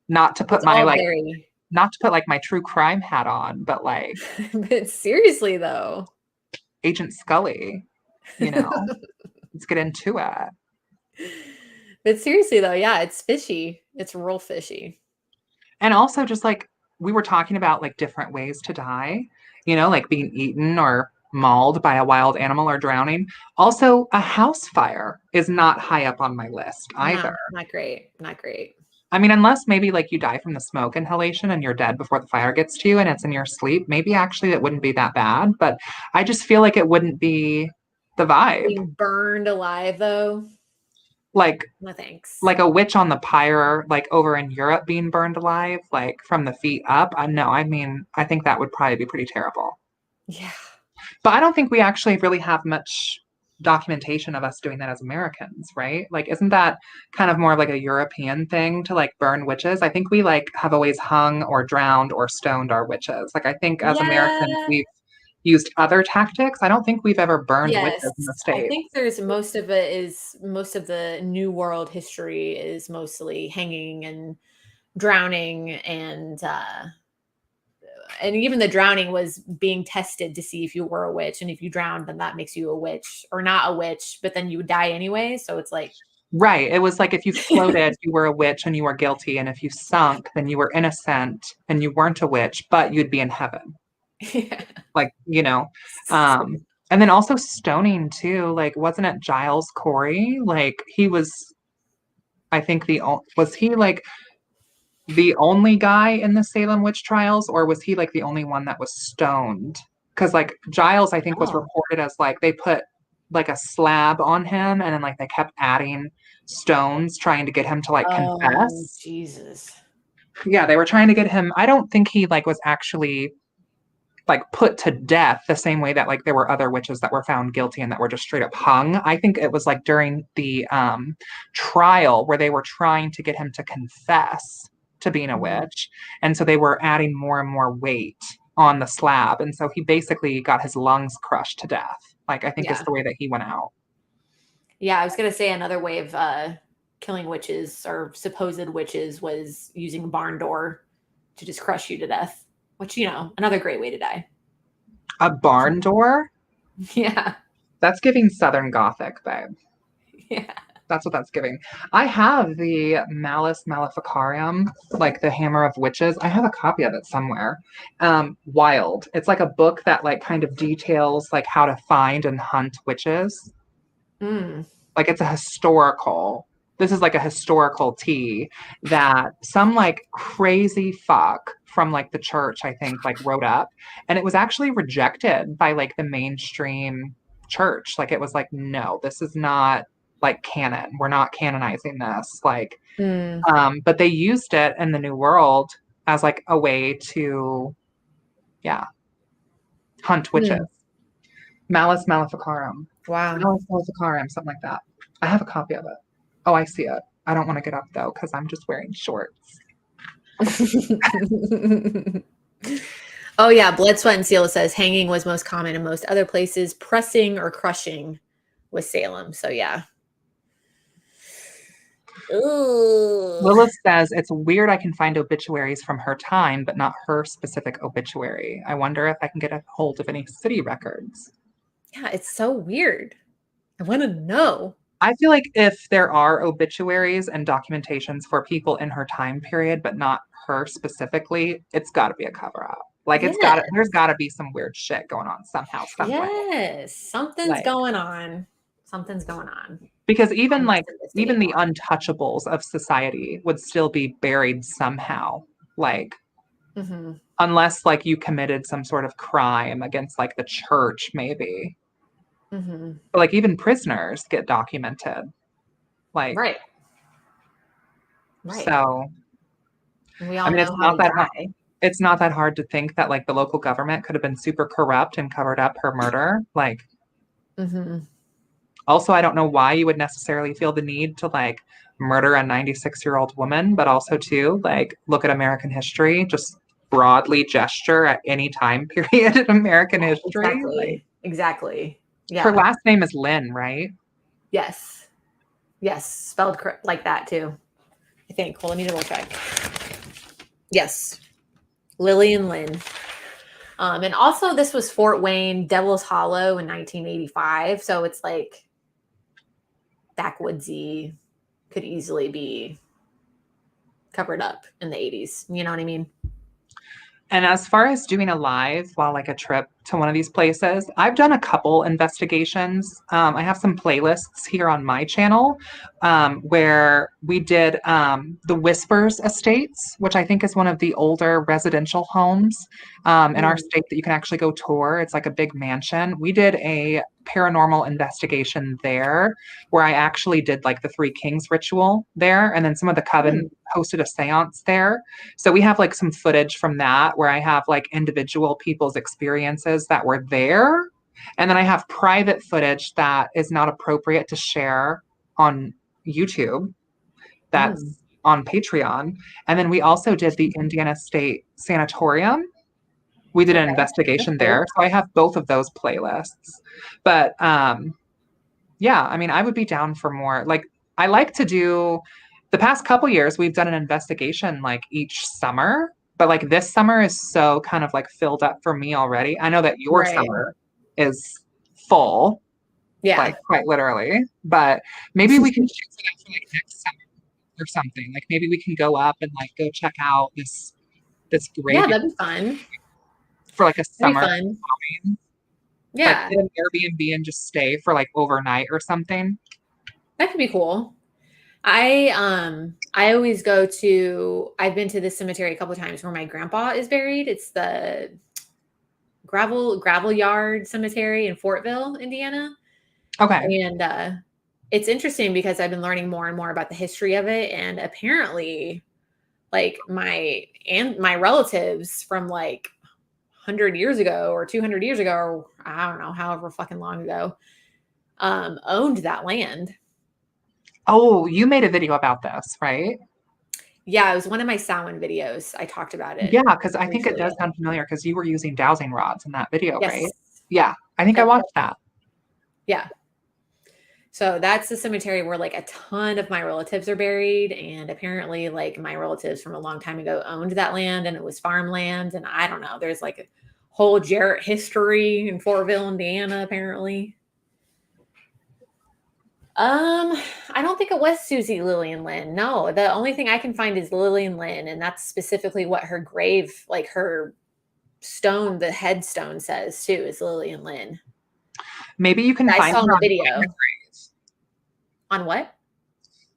Not to put It's my all like very not to put like my true crime hat on, but like but seriously though. Agent Scully, you know. Let's get into it. But seriously though, yeah, it's fishy. It's real fishy. And also just like we were talking about like different ways to die, you know, like being eaten or mauled by a wild animal or drowning. Also, a house fire is not high up on my list either. No, not great. Not great. I mean, unless maybe like you die from the smoke inhalation and you're dead before the fire gets to you and it's in your sleep, maybe actually it wouldn't be that bad. But I just feel like it wouldn't be the vibe. Being burned alive though. Like no thanks. Like a witch on the pyre, like over in Europe being burned alive, like from the feet up. No, I mean, I think that would probably be pretty terrible. Yeah. But I don't think we actually really have much documentation of us doing that as Americans, right? Like, isn't that kind of more of like a European thing to like burn witches? I think we like have always hung or drowned or stoned our witches. Like, I think as Americans, we've used other tactics. I don't think we've ever burned witches in the States. I think there's most of the New World history is mostly hanging and drowning and even the drowning was being tested to see if you were a witch, and if you drowned, then that makes you a witch or not a witch, but then you would die anyway. So it's like right. It was like if you floated, you were a witch and you were guilty, and if you sunk, then you were innocent and you weren't a witch, but you'd be in heaven. Yeah. Like, you know, and then also stoning too. Like, wasn't it Giles Corey? Like, he was, I think was he like the only guy in the Salem witch trials, or was he like the only one that was stoned? Because like Giles, I think was reported as like they put like a slab on him, and then like they kept adding stones trying to get him to like confess. Jesus. Yeah, they were trying to get him. I don't think he like was actually like put to death the same way that like there were other witches that were found guilty and that were just straight up hung. I think it was like during the trial where they were trying to get him to confess to being a witch, and so they were adding more and more weight on the slab, and so he basically got his lungs crushed to death. Like, I think is the way that he went out. Yeah, I was gonna say another way of killing witches or supposed witches was using a barn door to just crush you to death, which, you know, another great way to die. A barn door? Yeah. That's giving Southern Gothic, babe. Yeah. That's what that's giving. I have the Malus Maleficarum, like the Hammer of Witches. I have a copy of it somewhere. Wild. It's like a book that like kind of details like how to find and hunt witches. Mm. Like it's a historical. This is like a historical tea that some like crazy fuck from like the church, I think, like wrote up. And it was actually rejected by like the mainstream church. Like it was like, no, this is not like canon. We're not canonizing this. Like, Mm. but they used it in the New World as like a way to, yeah, hunt witches. Mm. Malus Maleficarum. Wow. Malus Maleficarum, something like that. I have a copy of it. Oh, I see it. I don't want to get up though because I'm just wearing shorts. Oh yeah, blood, sweat, and seal says hanging was most common in most other places. Pressing or crushing was Salem. So yeah. Ooh. Lilith says it's weird I can find obituaries from her time, but not her specific obituary. I wonder if I can get a hold of any city records. Yeah, it's so weird. I want to know. I feel like if there are obituaries and documentations for people in her time period, but not her specifically, it's got to be a cover up. Like Yeah. there's got to be some weird shit going on somehow, some way. Yes. Something's Like, going on. Something's going on. because even I must like investigate even the more. untouchables of society would still be buried somehow. Like Mm-hmm. unless like you committed some sort of crime against like the church, maybe. Mm-hmm. But like even prisoners get documented. Like Right. Right. so And we I all mean know how they die. it's not that hard to think that like the local government could have been super corrupt and covered up her murder. Like Mm-hmm. also I don't know why you would necessarily feel the need to like murder a 96-year-old woman, but also too like look at American history, just broadly gesture at any time period in American history. Like Exactly. Exactly. her Yeah. last name is Lynn, right? Yes. Yes. Spelled like that too. I think. Well, let me double check. Yes. Lillian Lynn. And also this was Fort Wayne, Devil's Hollow in 1985. So it's like backwoodsy, could easily be covered up in the 80s. You know what I mean? And as far as doing a live while like a trip to one of these places, I've done a couple investigations. I have some playlists here on my channel where we did the Whispers Estates, which I think is one of the older residential homes in our state that you can actually go tour. It's like a big mansion. We did a paranormal investigation there where I actually did like the Three Kings ritual there, and then some of the coven hosted a seance there. So we have like some footage from that where I have like individual people's experiences that were there. And then I have private footage that is not appropriate to share on YouTube, that's on Patreon. And then we also did the Indiana State Sanatorium. We did an investigation there. So I have both of those playlists. But yeah, I mean, I would be down for more. Like, I like to do the past couple years, we've done an investigation like each summer, but like this summer is so kind of like filled up for me already. I know that your Right. summer is full, Yeah. like quite literally, but maybe we can shoot for that for like next summer or something. Like maybe we can go up and like go check out this Yeah, graveyard that'd be fun. for like a That'd be summer. fun. Like Yeah. get an Airbnb and just stay for like overnight or something. That could be cool. I always go to I've been to this cemetery a couple of times where my grandpa is buried. It's the gravel yard cemetery in Fortville, Indiana. Okay. And it's interesting because I've been learning more and more about the history of it. And apparently, like my relatives from like 100 years ago or 200 years ago, or I don't know, however fucking long ago, owned that land. Oh, you made a video about this, right? Yeah, it was one of my Samhain videos. I talked about it Yeah, because I think it briefly. does sound familiar because you were using dowsing rods in that video, Yes. right? Yeah, I think I Yep. watched that. Yeah. So that's the cemetery where like a ton of my relatives are buried. And apparently, like my relatives from a long time ago owned that land and it was farmland. And I don't know, there's like a whole Jarrett history in Fortville, Indiana, apparently. I don't think it was Susie Lillian Lynn. No, the only thing I can find is Lillian Lynn, and that's specifically what her grave, like her stone, the headstone says too, is Lillian Lynn. Maybe you can I find saw in her the on video. Find a Grave. On what?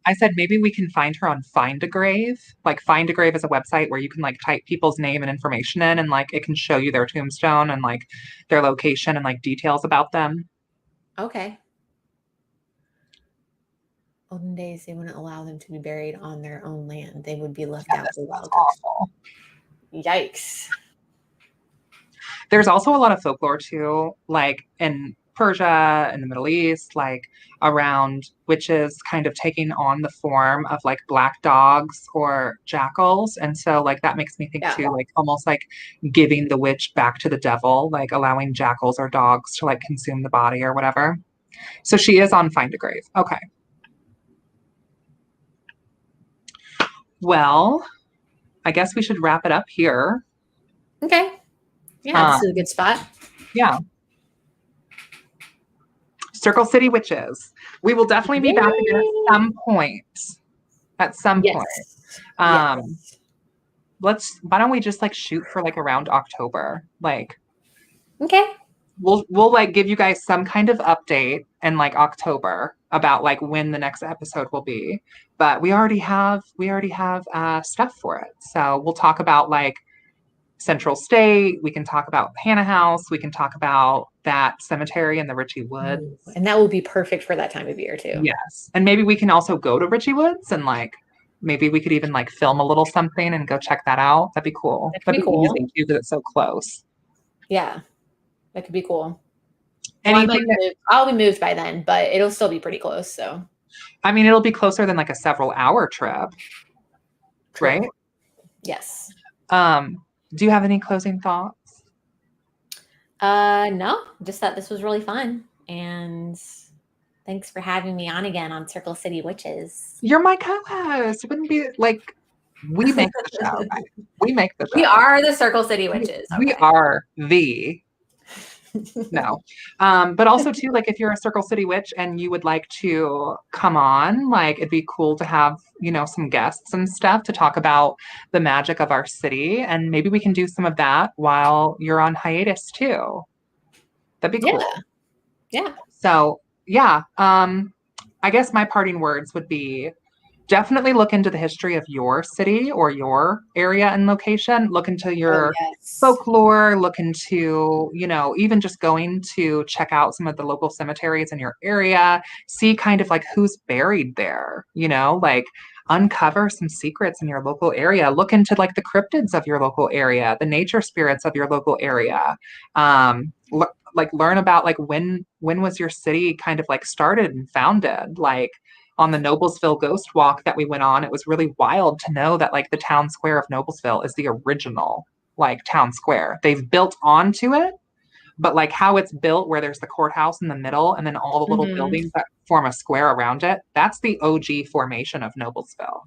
I said maybe we can find her on Find a Grave. Like Find a Grave is a website where you can like type people's name and information in, and like it can show you their tombstone and like their location and like details about them. Okay. Olden days, they wouldn't allow them to be buried on their own land. They would be left Yeah, out for that's wild dogs. awful. Yikes. There's also a lot of folklore too, like in Persia and the Middle East, like around witches kind of taking on the form of like black dogs or jackals. And so like that makes me think Yeah. too, like almost like giving the witch back to the devil, like allowing jackals or dogs to like consume the body or whatever. So she is on Find a Grave. Okay. Well, I guess we should wrap it up here. Okay. Yeah, this is a good spot. Yeah. Circle City Witches. We will definitely be back again at some point. At some Yes. point. Yes. Why don't we just like shoot for like around October? Like Okay. we'll like give you guys some kind of update in like October about like when the next episode will be. But we already have stuff for it. So we'll talk about like Central State, we can talk about Hannah House, we can talk about that cemetery in the Ritchie Woods. Ooh, and that will be perfect for that time of year too. Yes. And maybe we can also go to Ritchie Woods and like maybe we could even like film a little something and go check that out. That'd be cool. That could be cool. Easy too because it's so close. Yeah. That could be cool. Anything well, I'll be moved by then, but it'll still be pretty close. So I mean it'll be closer than like a several hour trip. True. Right? Yes. Do you have any closing thoughts? No, just that this was really fun. And thanks for having me on again on Circle City Witches. You're my co-host. It wouldn't be like we make the show. Right? We make the show. We are the Circle City Witches. We are the no. But also too, like if you're a Circle City witch and you would like to come on, like it'd be cool to have, some guests and stuff to talk about the magic of our city. And maybe we can do some of that while you're on hiatus too. That'd be cool. Yeah. So yeah. I guess my parting words would be definitely look into the history of your city or your area and location. Look into your folklore, look into, even just going to check out some of the local cemeteries in your area, see kind of like who's buried there, like uncover some secrets in your local area. Look into like the cryptids of your local area, the nature spirits of your local area. Like learn about like when was your city kind of like started and founded, like on the Noblesville Ghost Walk that we went on, it was really wild to know that like the town square of Noblesville is the original like town square. They've built onto it, but like how it's built where there's the courthouse in the middle and then all the little buildings that form a square around it, that's the OG formation of Noblesville.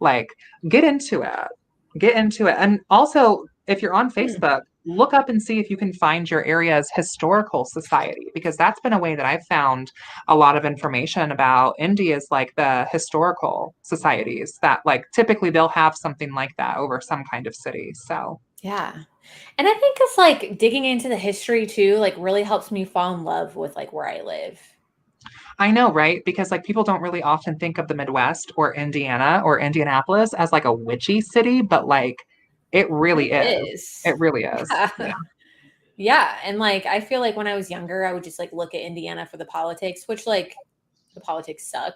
Like get into it. And also if you're on Facebook, look up and see if you can find your area's historical society, because that's been a way that I've found a lot of information about India's like the historical societies that like typically they'll have something like that over some kind of city. So yeah. And I think it's like digging into the history too, like really helps me fall in love with like where I live. I know, right? Because like people don't really often think of the Midwest or Indiana or Indianapolis as like a witchy city, but like it really is. It really is. Yeah. Yeah. And like, I feel like when I was younger, I would just like look at Indiana for the politics, which like the politics suck,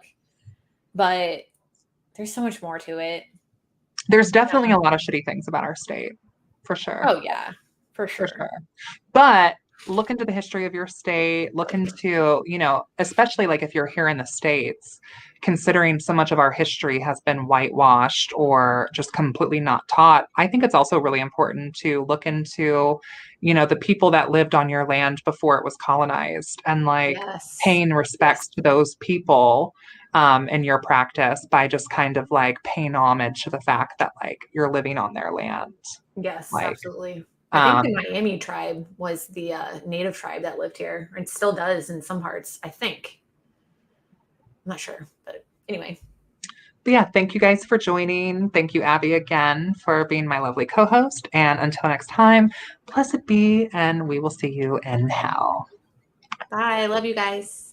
but there's so much more to it. There's definitely a lot of shitty things about our state, for sure. Oh yeah, for sure. But look into the history of your state, look into, especially like if you're here in the States, considering so much of our history has been whitewashed or just completely not taught. I think it's also really important to look into, the people that lived on your land before it was colonized and like paying respects to those people in your practice by just kind of like paying homage to the fact that like you're living on their land. Yes, like, absolutely. I think the Miami tribe was the native tribe that lived here and still does in some parts, I think. not sure, but anyway. But yeah, thank you guys for joining. Thank you, Abby, again for being my lovely co-host. And until next time, blessed be, and we will see you in hell. Bye. I love you guys.